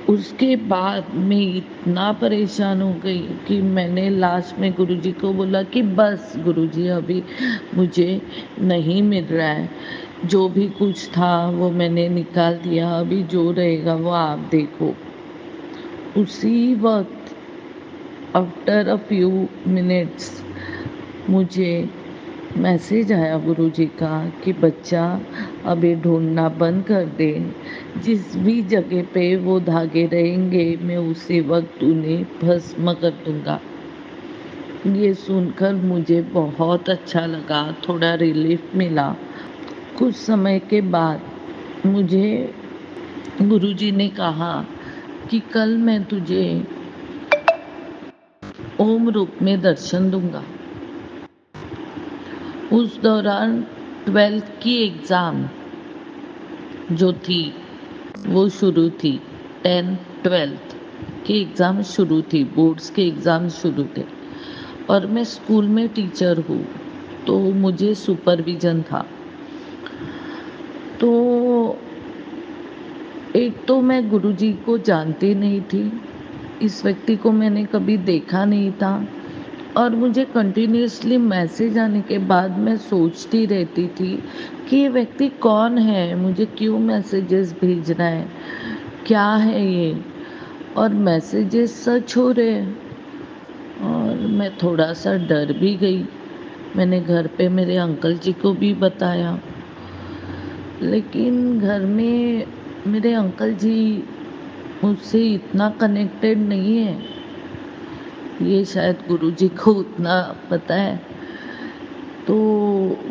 उसके बाद मैं इतना परेशान हो गई कि मैंने लास्ट में गुरुजी को बोला कि बस गुरुजी, अभी मुझे नहीं मिल रहा है, जो भी कुछ था वो मैंने निकाल दिया, अभी जो रहेगा वो आप देखो। उसी वक्त आफ्टर अ फ्यू मिनट्स मुझे मैसेज आया गुरुजी का कि बच्चा अभी ढूंढना बंद कर दे, जिस भी जगह पे वो धागे रहेंगे मैं उसी वक्त उन्हें भस्म कर दूंगा। ये सुनकर मुझे बहुत अच्छा लगा, थोड़ा रिलीफ मिला। कुछ समय के बाद मुझे गुरुजी ने कहा कि कल मैं तुझे ओम रूप में दर्शन दूंगा। उस दौरान 12th की एग्ज़ाम जो थी वो शुरू थी। 10th 12th की एग्ज़ाम शुरू थी, बोर्ड्स के एग्ज़ाम शुरू थे और मैं स्कूल में टीचर हूँ, तो मुझे सुपरविज़न था। तो एक तो मैं गुरुजी को जानती नहीं थी, इस व्यक्ति को मैंने कभी देखा नहीं था और मुझे कंटिन्यूअसली मैसेज आने के बाद मैं सोचती रहती थी कि ये व्यक्ति कौन है, मुझे क्यों मैसेजेस भेज रहा है, क्या है ये, और मैसेजेस सच हो रहे हैं। और मैं थोड़ा सा डर भी गई। मैंने घर पे मेरे अंकल जी को भी बताया, लेकिन घर में मेरे अंकल जी मुझसे इतना कनेक्टेड नहीं है, ये शायद गुरुजी को उतना पता है। तो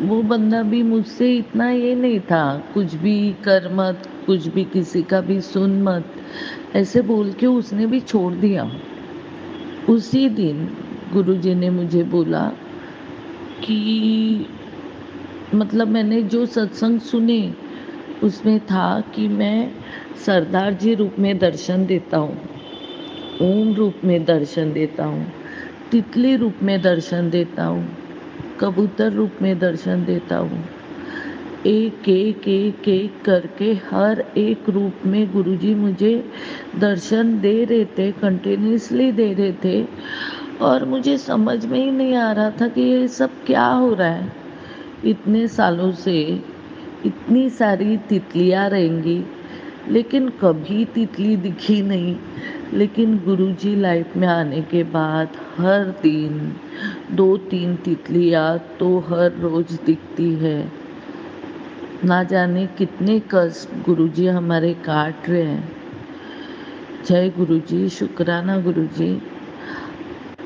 वो बंदा भी मुझसे इतना ये नहीं था, कुछ भी कर मत, कुछ भी किसी का भी सुन मत, ऐसे बोल के उसने भी छोड़ दिया। उसी दिन गुरुजी ने मुझे बोला कि मतलब मैंने जो सत्संग सुने उसमें था कि मैं सरदार जी रूप में दर्शन देता हूँ, ओम रूप में दर्शन देता हूँ, तितली रूप में दर्शन देता हूँ, कबूतर रूप में दर्शन देता हूँ। एक एक एक एक करके हर एक रूप में गुरुजी मुझे दर्शन दे रहे थे, कंटिन्यूसली दे रहे थे और मुझे समझ में ही नहीं आ रहा था कि ये सब क्या हो रहा है। इतने सालों से इतनी सारी तितलियाँ रहेंगी लेकिन कभी तितली दिखी नहीं, लेकिन गुरुजी लाइफ में आने के बाद हर दिन 2-3 तितलियाँ तो हर रोज दिखती है। ना जाने कितने कष्ट गुरुजी हमारे काट रहे हैं। जय गुरुजी, शुक्राना गुरुजी,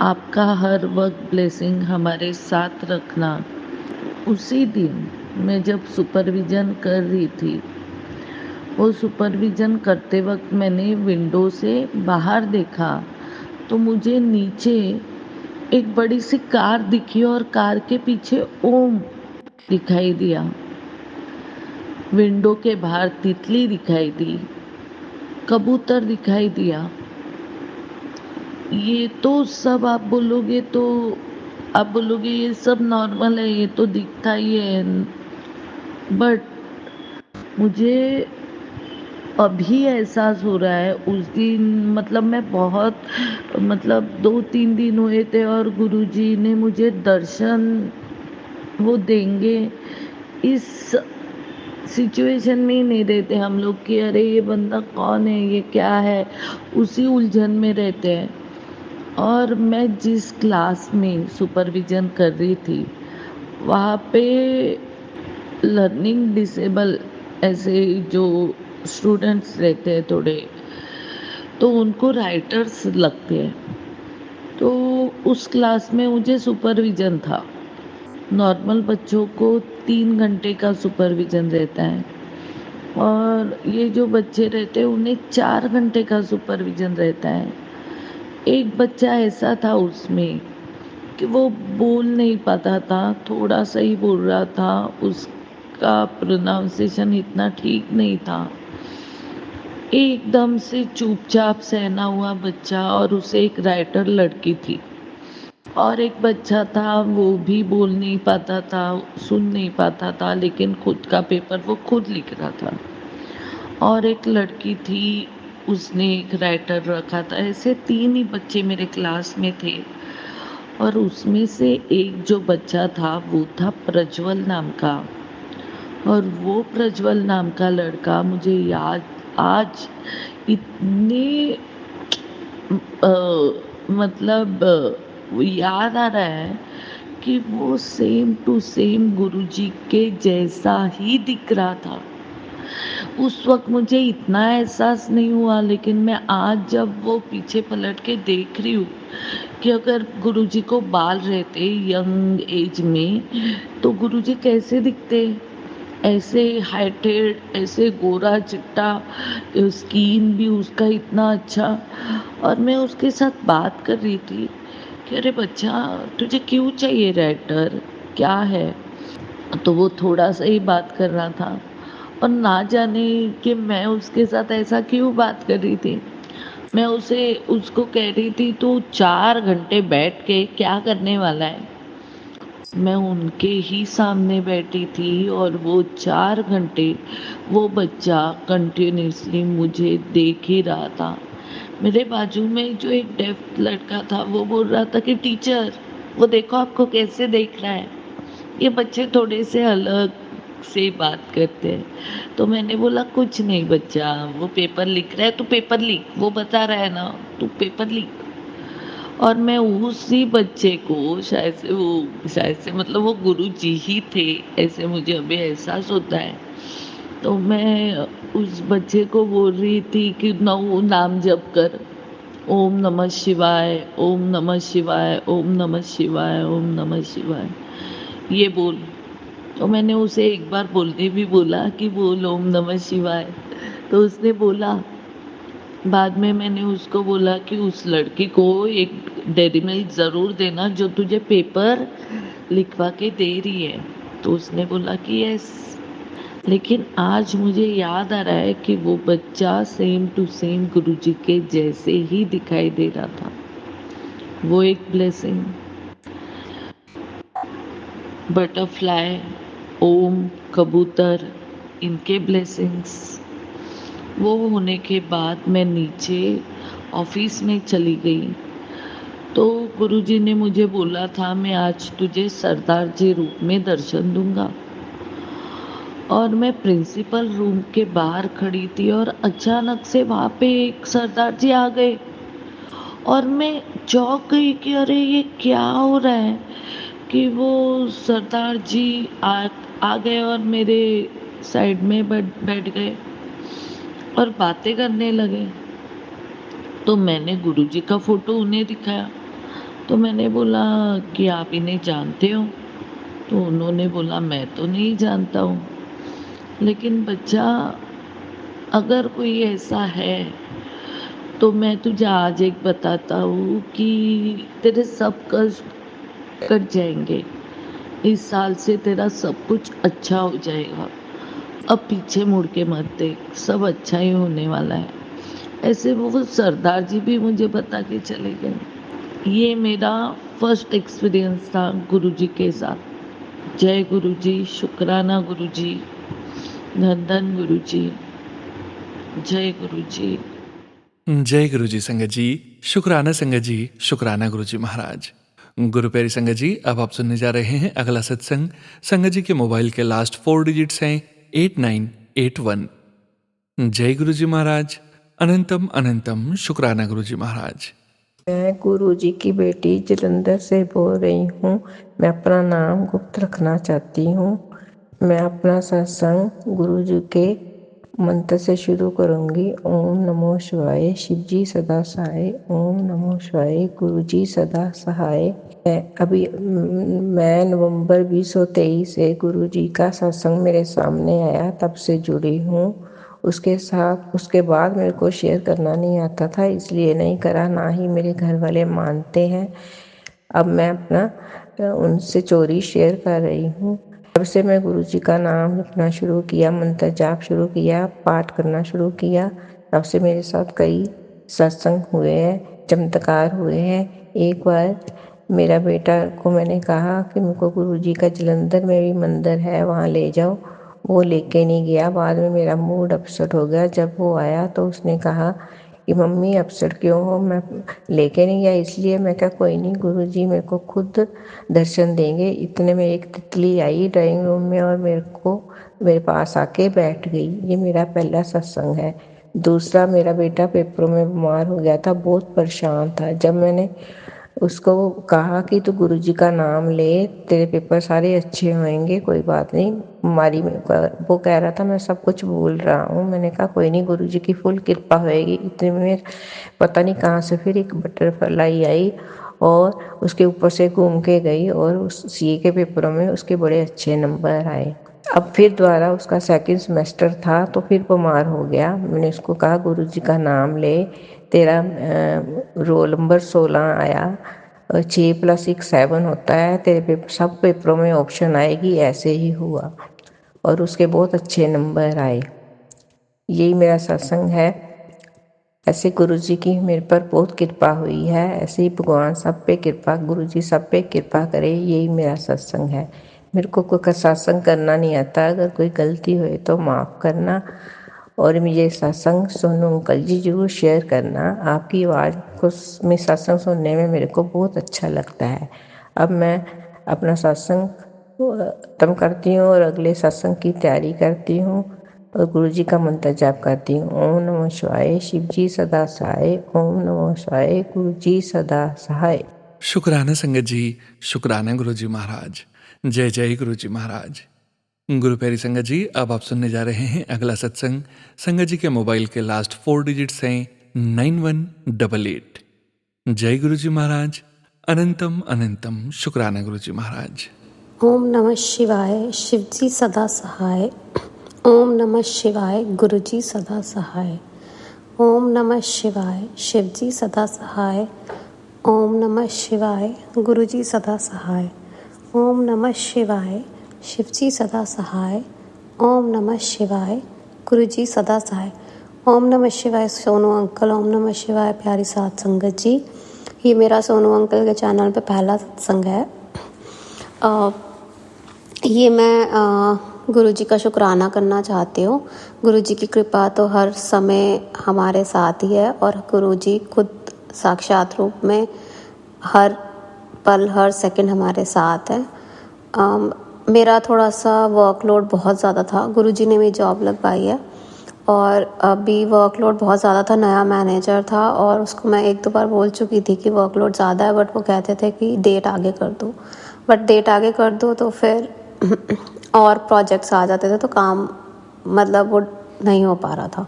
आपका हर वक्त ब्लेसिंग हमारे साथ रखना। उसी दिन मैं जब सुपरविज़न कर रही थी, वो सुपरविज़न करते वक्त मैंने विंडो से बाहर देखा तो मुझे नीचे एक बड़ी सी कार दिखी और कार के पीछे ओम दिखाई दिया। विंडो के बाहर तितली दिखाई दी, कबूतर दिखाई दिया। ये तो सब आप बोलोगे ये सब नॉर्मल है, ये तो दिखता ही है, बट मुझे अभी एहसास हो रहा है उस दिन, मतलब मैं बहुत 2-3 दिन हुए थे और गुरुजी ने मुझे दर्शन वो देंगे इस सिचुएशन में ही नहीं रहते हम लोग कि अरे ये बंदा कौन है, ये क्या है, उसी उलझन में रहते हैं। और मैं जिस क्लास में सुपरविज़न कर रही थी वहाँ पे लर्निंग डिसेबल ऐसे जो स्टूडेंट्स रहते हैं थोड़े, तो उनको राइटर्स लगते हैं। तो उस क्लास में मुझे सुपरविज़न था। नॉर्मल बच्चों को 3 घंटे का सुपरविज़न रहता है और ये जो बच्चे रहते हैं उन्हें 4 घंटे का सुपरविज़न रहता है। एक बच्चा ऐसा था उसमें कि वो बोल नहीं पाता था, थोड़ा सा ही बोल रहा था, उसका प्रोनाउंसिएशन इतना ठीक नहीं था। एकदम से चुपचाप सहना हुआ बच्चा, और उसे एक राइटर लड़की थी, और एक बच्चा था वो भी बोल नहीं पाता था, सुन नहीं पाता था, लेकिन खुद का पेपर वो खुद लिख रहा था। और एक लड़की थी, उसने एक राइटर रखा था। ऐसे 3 ही बच्चे मेरे क्लास में थे, और उसमें से एक जो बच्चा था वो था प्रज्वल नाम का। और वो प्रज्वल नाम का लड़का मुझे याद आज इतने मतलब वो याद आ रहा है कि वो सेम टू सेम गुरुजी के जैसा ही दिख रहा था। उस वक्त मुझे इतना एहसास नहीं हुआ, लेकिन मैं आज जब वो पीछे पलट के देख रही हूँ कि अगर गुरुजी को बाल रहते यंग एज में तो गुरुजी कैसे दिखते, ऐसे हाइटेड, ऐसे गोरा चिट्टा, स्किन भी उसका इतना अच्छा। और मैं उसके साथ बात कर रही थी कि अरे बच्चा, तुझे क्यों चाहिए राइटर, क्या है? तो वो थोड़ा सा ही बात कर रहा था, और ना जाने कि मैं उसके साथ ऐसा क्यों बात कर रही थी। मैं उसको कह रही थी तू 4 घंटे बैठ के क्या करने वाला है। मैं उनके ही सामने बैठी थी, और वो 4 घंटे वो बच्चा कंटिन्यूसली मुझे देख ही रहा था। मेरे बाजू में जो एक डेफ लड़का था वो बोल रहा था कि टीचर वो देखो आपको कैसे देख रहा है। ये बच्चे थोड़े से अलग से बात करते हैं। तो मैंने बोला कुछ नहीं बच्चा, वो पेपर लिख रहा है तो पेपर लिख, वो बता रहा है ना, तू पेपर लिख। और मैं उसी बच्चे को शायद से मतलब वो गुरुजी ही थे, ऐसे मुझे अभी एहसास होता है। तो मैं उस बच्चे को बोल रही थी कि नौ नाम जप कर, ओम नमः शिवाय, ओम नमः शिवाय, ओम नमः शिवाय, ओम नमः शिवाय, ये बोल। तो मैंने उसे एक बार बोलने भी बोला कि बोल ओम नमः शिवाय, तो उसने बोला। बाद में मैंने उसको बोला कि उस लड़की को एक डेयरी मिल्क ज़रूर देना जो तुझे पेपर लिखवा के दे रही है। तो उसने बोला कि यस। लेकिन आज मुझे याद आ रहा है कि वो बच्चा सेम टू सेम गुरुजी के जैसे ही दिखाई दे रहा था। वो एक ब्लेसिंग। बटरफ्लाई, ओम, कबूतर, इनके ब्लेसिंग्स। वो होने के बाद मैं नीचे ऑफिस में चली गई, तो गुरुजी ने मुझे बोला था मैं आज तुझे सरदार जी रूप में दर्शन दूंगा। और मैं प्रिंसिपल रूम के बाहर खड़ी थी, और अचानक से वहाँ पे एक सरदार जी आ गए, और मैं चौंक गई कि अरे ये क्या हो रहा है। कि वो सरदार जी आ गए और मेरे साइड में बैठ गए और बातें करने लगे। तो मैंने गुरुजी का फोटो उन्हें दिखाया, तो मैंने बोला कि आप इन्हें जानते हो? तो उन्होंने बोला मैं तो नहीं जानता हूँ, लेकिन बच्चा अगर कोई ऐसा है तो मैं तुझे आज एक बताता हूँ कि तेरे सब कष्ट कट जाएंगे। इस साल से तेरा सब कुछ अच्छा हो जाएगा। अब पीछे मुड़ के मत देख, सब अच्छा ही होने वाला है। ऐसे वो सरदार जी भी मुझे बता के चले गए। ये मेरा फर्स्ट एक्सपीरियंस था गुरुजी के साथ। जय गुरुजी, शुक्राना गुरुजी, धन धन गुरुजी, जय गुरुजी। जय गुरु जी संगत जी, शुक्राना संगत जी, शुक्राना गुरु जी महाराज। गुरु प्यारी संगत जी, अब आप सुनने जा रहे हैं अगला सत्संग। संगत जी के मोबाइल के लास्ट 4 डिजिट्स हैं 8981। जय गुरु जी महाराज, अनंतम अनंतम शुक्राना गुरु जी महाराज। मैं गुरुजी की बेटी जलंधर से बोल रही हूँ। मैं अपना नाम गुप्त रखना चाहती हूँ। मैं अपना सत्संग गुरुजी के मंत्र से शुरू करूँगी। ओम नमो शिवाय, शिव जी सदा सहाय। ओम नमो शिवाय, गुरुजी सदा सहाय। मैं नवंबर 2023 से गुरुजी का सत्संग मेरे सामने आया, तब से जुड़ी हूँ। उसके बाद मेरे को शेयर करना नहीं आता था, इसलिए नहीं करा, ना ही मेरे घर वाले मानते हैं। अब मैं अपना उनसे चोरी शेयर कर रही हूँ। जब से मैं गुरुजी का नाम लिखना शुरू किया, मंत्र जाप शुरू किया, पाठ करना शुरू किया, तब से मेरे साथ कई सत्संग हुए हैं, चमत्कार हुए हैं। एक बार मेरा बेटा को मैंने कहा कि मेरे को गुरुजी का जलंधर में भी मंदिर है, वहाँ ले जाओ। वो लेके नहीं गया। बाद में मेरा मूड अपसेट हो गया। जब वो आया तो उसने कहा कि मम्मी अपसेट क्यों हो, मैं लेके नहीं गया इसलिए। मैं कहा कोई नहीं, गुरुजी मेरे को खुद दर्शन देंगे। इतने में एक तितली आई ड्राइंग रूम में और मेरे पास आके बैठ गई। ये मेरा पहला सत्संग है। दूसरा, मेरा बेटा पेपरों में बीमार हो गया था, बहुत परेशान था। जब मैंने उसको कहा कि तू गुरुजी का नाम ले, तेरे पेपर सारे अच्छे होंगे, कोई बात नहीं, बीमारी में, वो कह रहा था मैं सब कुछ भूल रहा हूँ। मैंने कहा कोई नहीं, गुरुजी की फुल कृपा होएगी। इतने में पता नहीं कहाँ से फिर एक बटरफ्लाई आई और उसके ऊपर से घूम के गई और उस सीए के पेपरों में उसके बड़े अच्छे नंबर आए। अब फिर दोबारा उसका सेकंड सेमेस्टर था तो फिर बीमार हो गया। मैंने उसको कहा गुरुजी का नाम ले, तेरा रोल नंबर 16 आया, 6+1 7 होता है, तेरे सब पेपरों में ऑप्शन आएगी। ऐसे ही हुआ और उसके बहुत अच्छे नंबर आए। यही मेरा सत्संग है। ऐसे गुरुजी की मेरे पर बहुत कृपा हुई है। ऐसे ही भगवान सब पे कृपा, गुरुजी सब पे कृपा करे। यही मेरा सत्संग है। मेरे को कोई सत्संग करना नहीं आता। अगर कोई गलती हुई तो माफ़ करना। और मुझे सत्संग सोनू अंकल जी जरूर शेयर करना। आपकी आवाज़ को में सत्संग सुनने में मेरे को बहुत अच्छा लगता है। अब मैं अपना सत्संग खत्म करती हूँ और अगले सत्संग की तैयारी करती हूँ और गुरुजी का मंत्र जाप करती हूँ। ओम नमः शिवाय, शिव जी सदा सहाय। ओम नमः शिवाय, गुरुजी सदा सहाय। शुक्राना संगत जी, शुक्राना गुरुजी महाराज। जय जय गुरुजी महाराज। गुरु प्यारी संगत जी, अब आप सुनने जा रहे हैं अगला सत्संग। संगत जी के मोबाइल के लास्ट 4 डिजिट्स हैं 9188। जय गुरुजी महाराज। अनंतम अनंतम शुक्राना गुरुजी महाराज। ओम नमः शिवाय, शिवजी सदा सहाय। ओम नमः शिवाय, गुरुजी सदा सहाय। ओम नमः शिवाय, शिवजी सदा सहाय। ओम नमः शिवाय, गुरुजी सदा सहाय। ओम नमः शिवाय, शिवजी सदा सहाय। ओम नमः शिवाय, गुरुजी सदा सहाय। ओम नमः शिवाय सोनू अंकल। ओम नमः शिवाय प्यारी साथ संगत जी। ये मेरा सोनू अंकल के चैनल पे पहला सत्संग है। ये मैं गुरुजी का शुक्राना करना चाहती हूँ। गुरुजी की कृपा तो हर समय हमारे साथ ही है और गुरुजी खुद साक्षात रूप में हर पल हर सेकंड हमारे साथ है। मेरा थोड़ा सा वर्कलोड बहुत ज़्यादा था। गुरुजी ने मेरी जॉब लगवाई है और अभी वर्कलोड बहुत ज़्यादा था। नया मैनेजर था और उसको मैं 1-2 बार बोल चुकी थी कि वर्कलोड ज़्यादा है, बट वो कहते थे कि डेट आगे कर दो। बट डेट आगे कर दो तो फिर और प्रोजेक्ट्स आ जाते थे तो काम मतलब वो नहीं हो पा रहा था।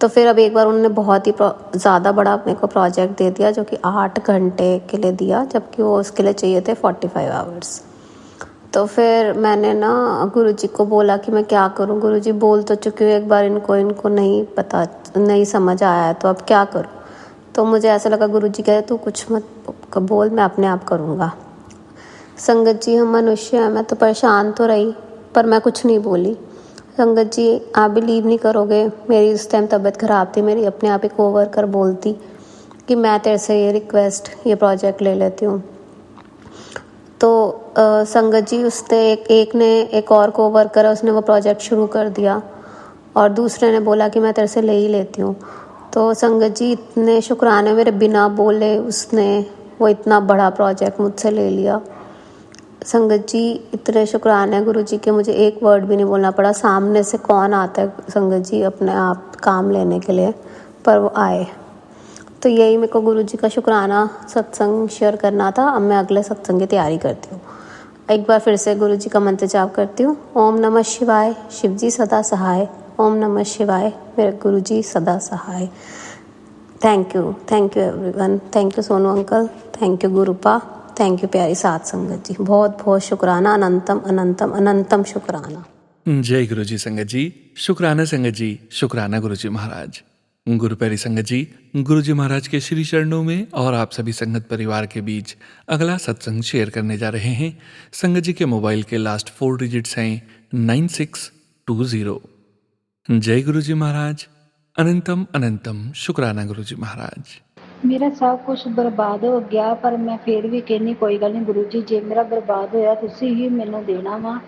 तो फिर अब एक बार उन्होंने बहुत ही ज़्यादा बड़ा मेरे को प्रोजेक्ट दे दिया जो कि 8 घंटे के लिए दिया, जबकि वो उसके लिए चाहिए थे 45 आवर्स। तो फिर मैंने ना गुरुजी को बोला कि मैं क्या करूं। गुरुजी बोल तो चुकी हूँ एक बार, इनको नहीं पता, नहीं समझ आया है, तो अब क्या करूं। तो मुझे ऐसा लगा गुरुजी कहे तू कुछ मत बोल, मैं अपने आप करूँगा। संगत जी, हम मनुष्य हैं। मैं तो परेशान तो रही पर मैं कुछ नहीं बोली। संगत जी, आप बिलीव नहीं करोगे, मेरी उस टाइम तबीयत ख़राब थी। मेरी अपने आप ही कोवर्कर बोलती कि मैं तेरे से ये प्रोजेक्ट ले लेती हूँ। तो संगत जी, उसने एक और कोवर्कर है, उसने वो प्रोजेक्ट शुरू कर दिया और दूसरे ने बोला कि मैं तेरे से ले ही लेती हूँ। तो संगत जी, इतने शुक्राने, मेरे बिना बोले उसने वो इतना बड़ा प्रोजेक्ट मुझसे ले लिया। संगत जी, इतने शुक्राने गुरुजी के, मुझे एक वर्ड भी नहीं बोलना पड़ा। सामने से कौन आता है संगत जी अपने आप काम लेने के लिए, पर वो आए। तो यही मेरे को गुरुजी का शुक्राना सत्संग शेयर करना था। अब मैं अगले सत्संग की तैयारी करती हूँ। एक बार फिर से गुरुजी का मंत्र जाप करती हूँ। ओम नमः शिवाय, शिवजी सदा सहाय। ओम नमः शिवाय, मेरे गुरुजी सदा सहाय। Thank you everyone. Thank you Sonu uncle, thank you Gurupa, thank you प्यारी साथ संगत जी। बहुत बहुत शुक्राना, अनंतम अनंतम अनंतम शुक्राना। जय गुरुजी संगत जी, शुक्राना संगत जी, शुक्राना गुरुजी महाराज। गुरु प्यारी संगत जी, गुरुजी महाराज के श्री चरणों में और आप सभी संगत परिवार के बीच अगला सत्संग शेयर करने जा रहे हैं। संगत जी के मोबाइल के लास्ट 4 डिजिट्स हैं 9620। जय गुरुजी महाराज। अनंतम अनंतम शुक्राना गुरु जी महाराज। ਮੇਰਾ ਸਭ ਕੁਝ ਬਰਬਾਦ ਹੋ ਗਿਆ, ਪਰ ਮੈਂ ਫਿਰ ਵੀ ਕਹਿੰਦੀ ਕੋਈ ਗੱਲ ਨਹੀਂ ਗੁਰੂ ਜੀ, ਜੇ ਮੇਰਾ ਬਰਬਾਦ ਹੋਇਆ ਤੁਸੀਂ ਹੀ ਮੈਨੂੰ ਦੇਣਾ ਵਾ।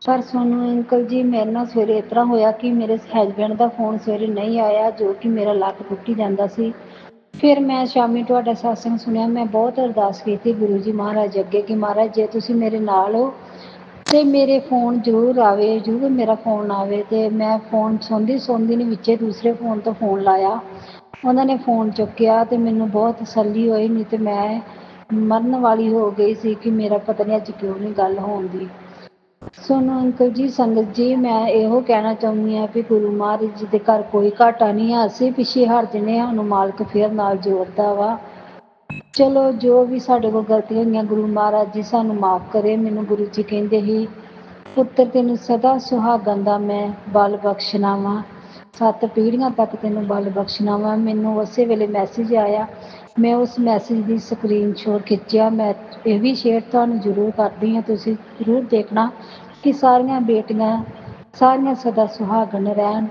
ਪਰ ਸੋਨੂੰ ਅੰਕਲ ਜੀ, ਮੇਰੇ ਨਾਲ ਸਵੇਰੇ ਇਸ ਤਰ੍ਹਾਂ ਹੋਇਆ ਕਿ ਮੇਰੇ ਹਸਬੈਂਡ ਦਾ ਫੋਨ ਸਵੇਰੇ ਨਹੀਂ ਆਇਆ, ਜੋ ਕਿ ਮੇਰਾ ਲੱਕ ਟੁੱਟੀ ਜਾਂਦਾ ਸੀ। ਫਿਰ ਮੈਂ ਸ਼ਾਮੀ ਤੁਹਾਡਾ ਸਤਸੰਗ ਸੁਣਿਆ, ਮੈਂ ਬਹੁਤ ਅਰਦਾਸ ਕੀਤੀ ਗੁਰੂ ਜੀ ਮਹਾਰਾਜ ਅੱਗੇ ਕਿ ਮਹਾਰਾਜ ਜੇ ਤੁਸੀਂ ਮੇਰੇ ਨਾਲ ਹੋ ਤੇ ਮੇਰੇ ਫੋਨ ਜ਼ਰੂਰ ਆਵੇ, ਜ਼ਰੂਰ ਮੇਰਾ ਫੋਨ ਆਵੇ। ਤੇ ਮੈਂ ਫੋਨ ਸੁਣਦੀ ਨੇ ਵਿੱਚੇ ਦੂਸਰੇ ਫੋਨ ਤੋਂ ਫੋਨ ਲਾਇਆ, ਉਹਨਾਂ ਨੇ ਫੋਨ ਚੁੱਕਿਆ ਤੇ ਮੈਨੂੰ ਬਹੁਤ ਤਸੱਲੀ ਹੋਈ, ਨਹੀਂ ਤੇ ਮੈਂ ਮਰਨ ਵਾਲੀ ਹੋ ਗਈ ਸੀ ਕਿ ਮੇਰਾ ਪਤਾ ਨਹੀਂ ਅੱਜ ਕਿਉਂ ਨਹੀਂ ਗੱਲ ਹੋਣ ਦੀ। ਸੋਨੂੰ ਅੰਕਲ ਜੀ, ਸੰਗਤ ਜੀ, ਮੈਂ ਇਹੋ ਕਹਿਣਾ ਚਾਹੁੰਦੀ ਹਾਂ ਵੀ ਗੁਰੂ ਮਹਾਰਾਜ ਜੀ ਦੇ ਘਰ ਕੋਈ ਘਾਟਾ ਨਹੀਂ ਹੈ, ਅਸੀਂ ਪਿੱਛੇ ਹਟ ਜਨੇ, ਸਾਨੂੰ ਮਾਲਕ ਫਿਰ ਨਾਲ ਜੋੜਦਾ ਵਾ। ਚਲੋ ਜੋ ਵੀ ਸਾਡੇ ਕੋਲ ਗਲਤੀਆਂ ਹੋਈਆਂ ਗੁਰੂ ਮਹਾਰਾਜ ਜੀ ਸਾਨੂੰ ਮਾਫ ਕਰੇ। ਮੈਨੂੰ ਗੁਰੂ ਜੀ ਕਹਿੰਦੇ ਸੀ ਪੁੱਤਰ ਤੈਨੂੰ ਸਦਾ ਸੁਹਾਗਣ ਦਾ ਮੈਂ ਬਲ ਬਖਸ਼ਣਾ ਵਾ, 7 ਪੀੜ੍ਹੀਆਂ ਤੱਕ ਤੈਨੂੰ ਬਲ ਬਖਸ਼ਣਾ ਵਾ। ਮੈਨੂੰ ਉਸੇ ਵੇਲੇ ਮੈਸੇਜ ਆਇਆ, ਮੈਂ ਉਸ ਮੈਸੇਜ ਦੀ ਸਕਰੀਨਸ਼ਾਟ ਖਿੱਚਿਆ, ਮੈਂ ਇਹ ਵੀ ਸ਼ੇਅਰ ਤੁਹਾਨੂੰ ਜ਼ਰੂਰ ਕਰਦੀ ਹਾਂ, ਤੁਸੀਂ ਜ਼ਰੂਰ ਦੇਖਣਾ ਕਿ ਸਾਰੀਆਂ ਬੇਟੀਆਂ ਸਾਰੀਆਂ ਸਦਾ ਸੁਹਾਗਣ ਰਹਿਣ।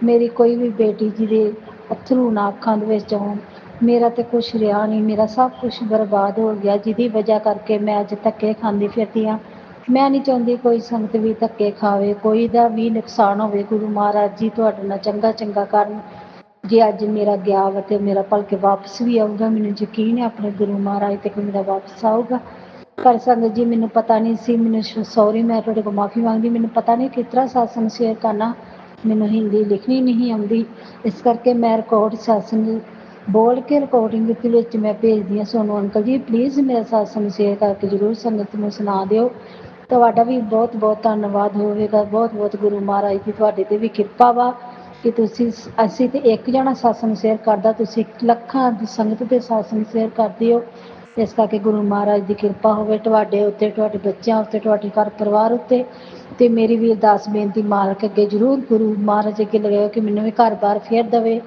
ਮੇਰੀ ਕੋਈ ਵੀ ਬੇਟੀ ਜਿਹਦੇ ਅਥਰੂ ਨਾ ਅੱਖਾਂ ਦੇ ਵਿੱਚ ਆਉਣ। ਮੇਰਾ ਤਾਂ ਕੁਛ ਰਿਹਾ ਨਹੀਂ, ਮੇਰਾ ਸਭ ਕੁਛ ਬਰਬਾਦ ਹੋ ਗਿਆ, ਜਿਹਦੀ ਵਜ੍ਹਾ ਕਰਕੇ ਮੈਂ ਅੱਜ ਧੱਕੇ ਖਾਂਦੀ ਫਿਰਦੀ ਹਾਂ। ਮੈਂ ਨਹੀਂ ਚਾਹੁੰਦੀ ਕੋਈ ਸੰਗਤ ਵੀ ਧੱਕੇ ਖਾਵੇ, ਕੋਈ ਦਾ ਵੀ ਨੁਕਸਾਨ ਹੋਵੇ। ਗੁਰੂ ਮਹਾਰਾਜ ਜੀ ਤੁਹਾਡੇ ਨਾਲ ਚੰਗਾ ਚੰਗਾ ਕਰਨ। ਜੇ ਅੱਜ ਮੇਰਾ ਗਿਆ ਵਾ ਤੇ ਮੇਰਾ ਭਲਕੇ ਵਾਪਸ ਵੀ ਆਊਗਾ, ਮੈਨੂੰ ਯਕੀਨ ਹੈ ਆਪਣੇ ਗੁਰੂ ਮਹਾਰਾਜ ਤੇ ਕਿ ਮੇਰਾ ਵਾਪਸ ਆਊਗਾ। ਪਰ ਸੰਗਤ ਜੀ ਮੈਨੂੰ ਪਤਾ ਨਹੀਂ ਸੀ, ਮੈਨੂੰ ਸੌਰੀ, ਮੈਂ ਤੁਹਾਡੇ ਕੋਲ ਮਾਫੀ ਮੰਗਦੀ, ਮੈਨੂੰ ਪਤਾ ਨਹੀਂ ਕਿਸ ਤਰ੍ਹਾਂ ਸਤਸੰਗ ਸ਼ੇਅਰ ਕਰਨਾ, ਮੈਨੂੰ ਹਿੰਦੀ ਲਿਖਣੀ ਨਹੀਂ ਆਉਂਦੀ, ਇਸ ਕਰਕੇ ਮੈਂ ਰਿਕਾਰਡ ਸਤਸੰਗ ਬੋਲ ਕੇ ਰਿਕਾਰਡਿੰਗ ਦੇ ਵਿੱਚ ਮੈਂ ਭੇਜਦੀ ਹਾਂ। ਸੋਨੂੰ ਅੰਕਲ ਜੀ ਪਲੀਜ਼ ਮੇਰਾ ਸਤਸੰਗ ਸ਼ੇਅਰ ਕਰਕੇ ਜ਼ਰੂਰ ਸੰਗਤ ਨੂੰ ਸੁਣਾ ਦਿਓ। ਤੁਹਾਡਾ ਵੀ ਬਹੁਤ ਬਹੁਤ ਧੰਨਵਾਦ ਹੋਵੇਗਾ, ਬਹੁਤ ਬਹੁਤ ਗੁਰੂ ਮਹਾਰਾਜ ਦੀ ਤੁਹਾਡੇ 'ਤੇ ਵੀ ਕਿਰਪਾ ਵਾ ਕਿ ਅਸੀਂ ਤੇ ਇੱਕ ਜਣਾ ਸਤਸੰਗ ਸ਼ੇਅਰ ਕਰਦਾ, ਤੁਸੀਂ ਲੱਖਾਂ ਦੀ ਸੰਗਤ ਦੇ ਸਤਸੰਗ ਸ਼ੇਅਰ ਕਰਦੇ ਹੋ। ਇਸ ਕਰਕੇ ਗੁਰੂ ਮਹਾਰਾਜ ਦੀ ਕਿਰਪਾ ਹੋਵੇ ਤੁਹਾਡੇ ਉੱਤੇ, ਤੁਹਾਡੇ ਬੱਚਿਆਂ ਉੱਤੇ, ਤੁਹਾਡੇ ਘਰ ਪਰਿਵਾਰ ਉੱਤੇ। ਅਤੇ ਮੇਰੀ ਵੀ ਅਰਦਾਸ ਬੇਨਤੀ ਮਾਲਕ ਅੱਗੇ ਜ਼ਰੂਰ ਗੁਰੂ ਮਹਾਰਾਜ ਅੱਗੇ ਲਗਾਇਓ ਕਿ ਮੈਨੂੰ ਵੀ ਘਰ-ਬਾਰ ਫੇਰ ਦੇਵੇ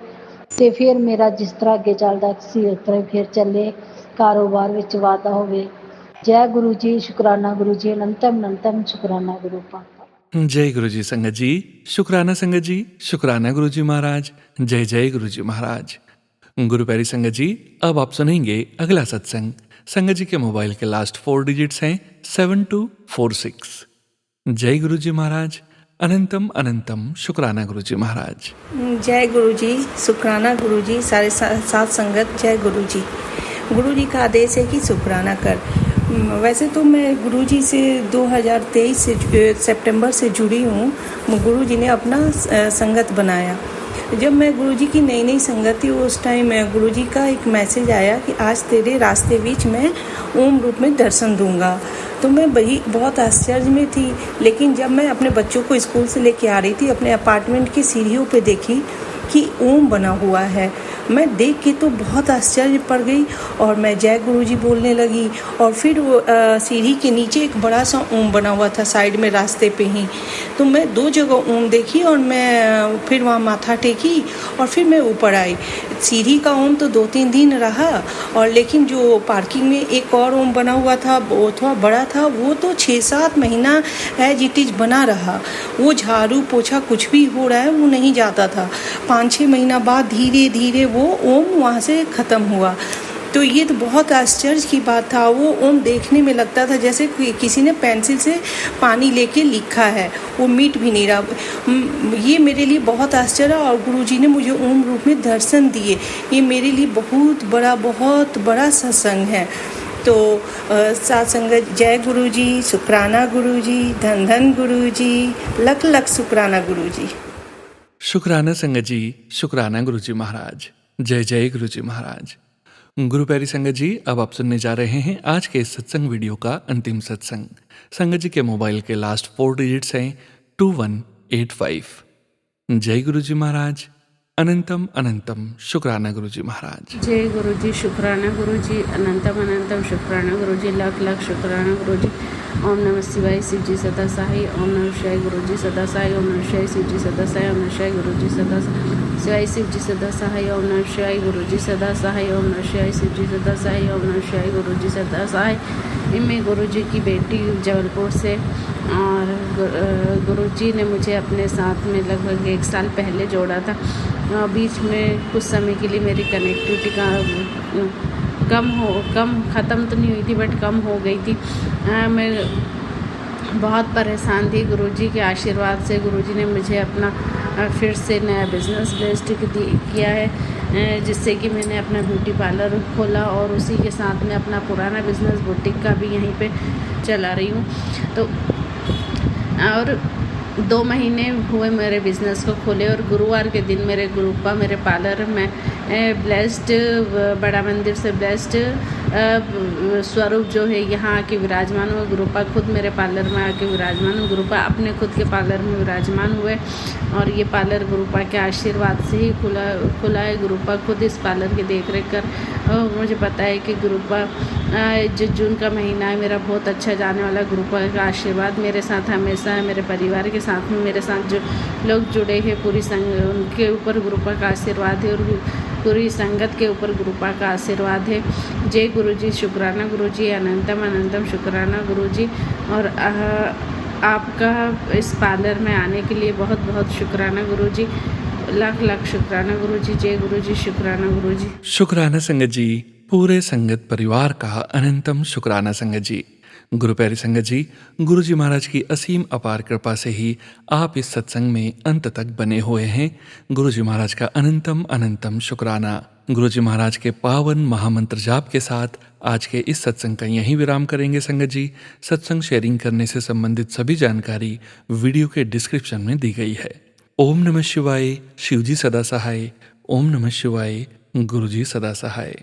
ਅਤੇ ਫਿਰ ਮੇਰਾ ਜਿਸ ਤਰ੍ਹਾਂ ਅੱਗੇ ਚੱਲਦਾ ਸੀ ਉਸ ਤਰ੍ਹਾਂ ਫਿਰ ਚੱਲੇ, ਕਾਰੋਬਾਰ ਵਿੱਚ ਵਾਧਾ ਹੋਵੇ। ਜੈ ਗੁਰੂ ਜੀ, ਸ਼ੁਕਰਾਨਾ ਗੁਰੂ ਜੀ, ਅਨੰਤਮ ਅਨੰਤਮ ਸ਼ੁਕਰਾਨਾ ਗੁਰੂ ਪਾਤਸ਼ਾਹ। जय गुरु जी संगत जी, शुक्राना संगत जी, शुक्राना गुरु जी महाराज। जय जय गुरु जी महाराज। गुरु प्यारी संगत जी, अब आप सुनेंगे अगला सत्संग। संगत जी के मोबाइल के लास्ट 4 डिजिट्स हैं 7246। जय गुरु जी महाराज। अनंतम अनंतम शुक्राना गुरु जी महाराज। जय गुरु जी, शुक्राना गुरु जी, सारे साथ संगत जय गुरु जी। गुरु जी का आदेश है कि शुक्राना कर। वैसे तो मैं गुरु जी से 2023 से सितंबर से जुड़ी हूँ। गुरु जी ने अपना संगत बनाया। जब मैं गुरु जी की नई नई संगत थी उस टाइम गुरु जी का एक मैसेज आया कि आज तेरे रास्ते बीच मैं ओम रूप में दर्शन दूंगा। तो मैं वही बहुत आश्चर्य में थी, लेकिन जब मैं अपने बच्चों को स्कूल से लेके आ रही थी, अपने अपार्टमेंट की सीढ़ियों पे देखी कि ओम बना हुआ है। मैं देख के तो बहुत आश्चर्य पड़ गई और मैं जय गुरु जी बोलने लगी। और फिर वो सीढ़ी के नीचे एक बड़ा सा ओम बना हुआ था साइड में रास्ते पे ही। तो मैं 2 जगह ओम देखी और मैं फिर वहाँ माथा टेकी और फिर मैं ऊपर आई। सीढ़ी का ओम तो 2-3 दिन रहा, और लेकिन जो पार्किंग में एक और ओम बना हुआ था वो थोड़ा बड़ा था, वो तो 6-7 महीना एज इट इज बना रहा। वो झाड़ू पोछा कुछ भी हो रहा है वो नहीं जाता था। 5-6 महीना बाद धीरे धीरे वो ओम वहाँ से ख़त्म हुआ। तो ये तो बहुत आश्चर्य की बात था। वो ओम देखने में लगता था जैसे किसी ने पेंसिल से पानी लेके लिखा है, वो मिट भी नहीं रहा। ये मेरे लिए बहुत आश्चर्य, और गुरु जी ने मुझे ओम रूप में दर्शन दिए। ये मेरे लिए बहुत बड़ा सत्संग है। तो सत्संग जय गुरु जी, शुक्राना गुरु जी, धन धन गुरु जी, लख लख शुक्राना गुरु जी। शुक्राना संगत जी, शुक्राना गुरु जी महाराज। जय जय गुरु जी महाराज। गुरु प्यारी संगत जी, अब आप सुनने जा रहे हैं आज के इस सत्संग वीडियो का अंतिम सत्संग। संगत जी के मोबाइल के लास्ट 4 डिजिट्स हैं 2185। जय गुरु जी महाराज। अनंतम अनंतम शुक्राना गुरु जी महाराज। जय गुरु जी, शुक्राना गुरु जी, अनंतम अनंतम शुक्राना गुरु जी, लख लख शुक्राना गुरु जी। ओम नमः शिवाय शिव जी सदा साई, ओम नमः शिवाय गुरु जी सदा साई, ओम नमः शिवाय शिव जी सदा साई, ओम नमः शिवाय गुरु जी सदा शिवाय शिव जी सदा साई, ओम नमः शिवाय गुरु जी सदा साई, ओम नमः शिवाय शिव जी सदा साई, ओम नमः शिवाय गुरु जी सदा साई। मैं गुरुजी की बेटी जबलपुर से, और गुरुजी ने मुझे अपने साथ में लगभग 1 साल पहले जोड़ा था। बीच में कुछ समय के लिए मेरी कनेक्टिविटी का कम ख़त्म तो नहीं हुई थी, बट कम हो गई थी। मैं बहुत परेशान थी। गुरुजी के आशीर्वाद से गुरुजी ने मुझे अपना फिर से नया बिज़नेस ब्लेस्ड किया है, जिससे कि मैंने अपना ब्यूटी पार्लर खोला और उसी के साथ में अपना पुराना बिज़नेस बुटीक का भी यहीं पे चला रही हूँ। तो और 2 महीने हुए मेरे बिज़नेस को खोले, और गुरुवार के दिन मेरे ग्रुपा मेरे पार्लर में ब्लेस्ड बड़ा मंदिर से ब्लेस्ड स्वरूप जो है यहाँ आके विराजमान हुए। गुरुपा खुद मेरे पार्लर में आके विराजमान हुए। गुरुपा अपने खुद के पार्लर में विराजमान हुए, और ये पार्लर गुरुपा के आशीर्वाद से ही खुला है। गुरुपा खुद इस पार्लर की देख रेख कर मुझे पता है कि गुरुपा जो जून का महीना है मेरा बहुत अच्छा जाने वाला। गुरुपा का आशीर्वाद मेरे साथ हमेशा है, मेरे परिवार के साथ में मेरे साथ जो लोग जुड़े हैं पूरी उनके ऊपर गुरुपा का आशीर्वाद है, और पूरी संगत के ऊपर गुरुपा का आशीर्वाद है। जय गुरुजी, शुक्राना गुरुजी, अनंतम अनंतम शुक्राना गुरुजी। और आपका इस पार्लर में आने के लिए बहुत बहुत शुक्राना गुरुजी, लाख लाख शुक्राना गुरुजी। जय गुरुजी, शुक्राना गुरुजी। शुक्राना संगत जी, पूरे संगत परिवार का अनंतम शुक्राना संगत जी। गुरु प्यारी संगत जी, गुरु जी महाराज की असीम अपार कृपा से ही आप इस सत्संग में अंत तक बने हुए हैं। गुरु जी महाराज का अनंतम अनंतम शुक्राना। गुरु जी महाराज के पावन महामंत्र जाप के साथ आज के इस सत्संग का यहीं विराम करेंगे संगत जी। सत्संग शेयरिंग करने से संबंधित सभी जानकारी वीडियो के डिस्क्रिप्शन में दी गई है। ओम नमः शिवाय, शिव जी सदा सहाय। ओम नमः शिवाय, गुरु जी सदा सहाय।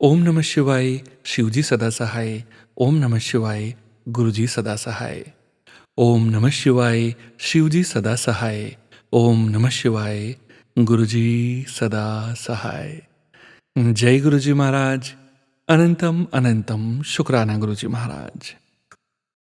ओम नमः शिवाय, शिव जी सदा सहाय। ओम नमः शिवाय, गुरु जी सदा सहाय। ओम नमः शिवाय, शिव जी सदा सहाय। ओम नमः शिवाय, गुरु जी सदा सहाय। जय गुरु जी महाराज। अनंतम अनंतम शुक्राना गुरु जी महाराज।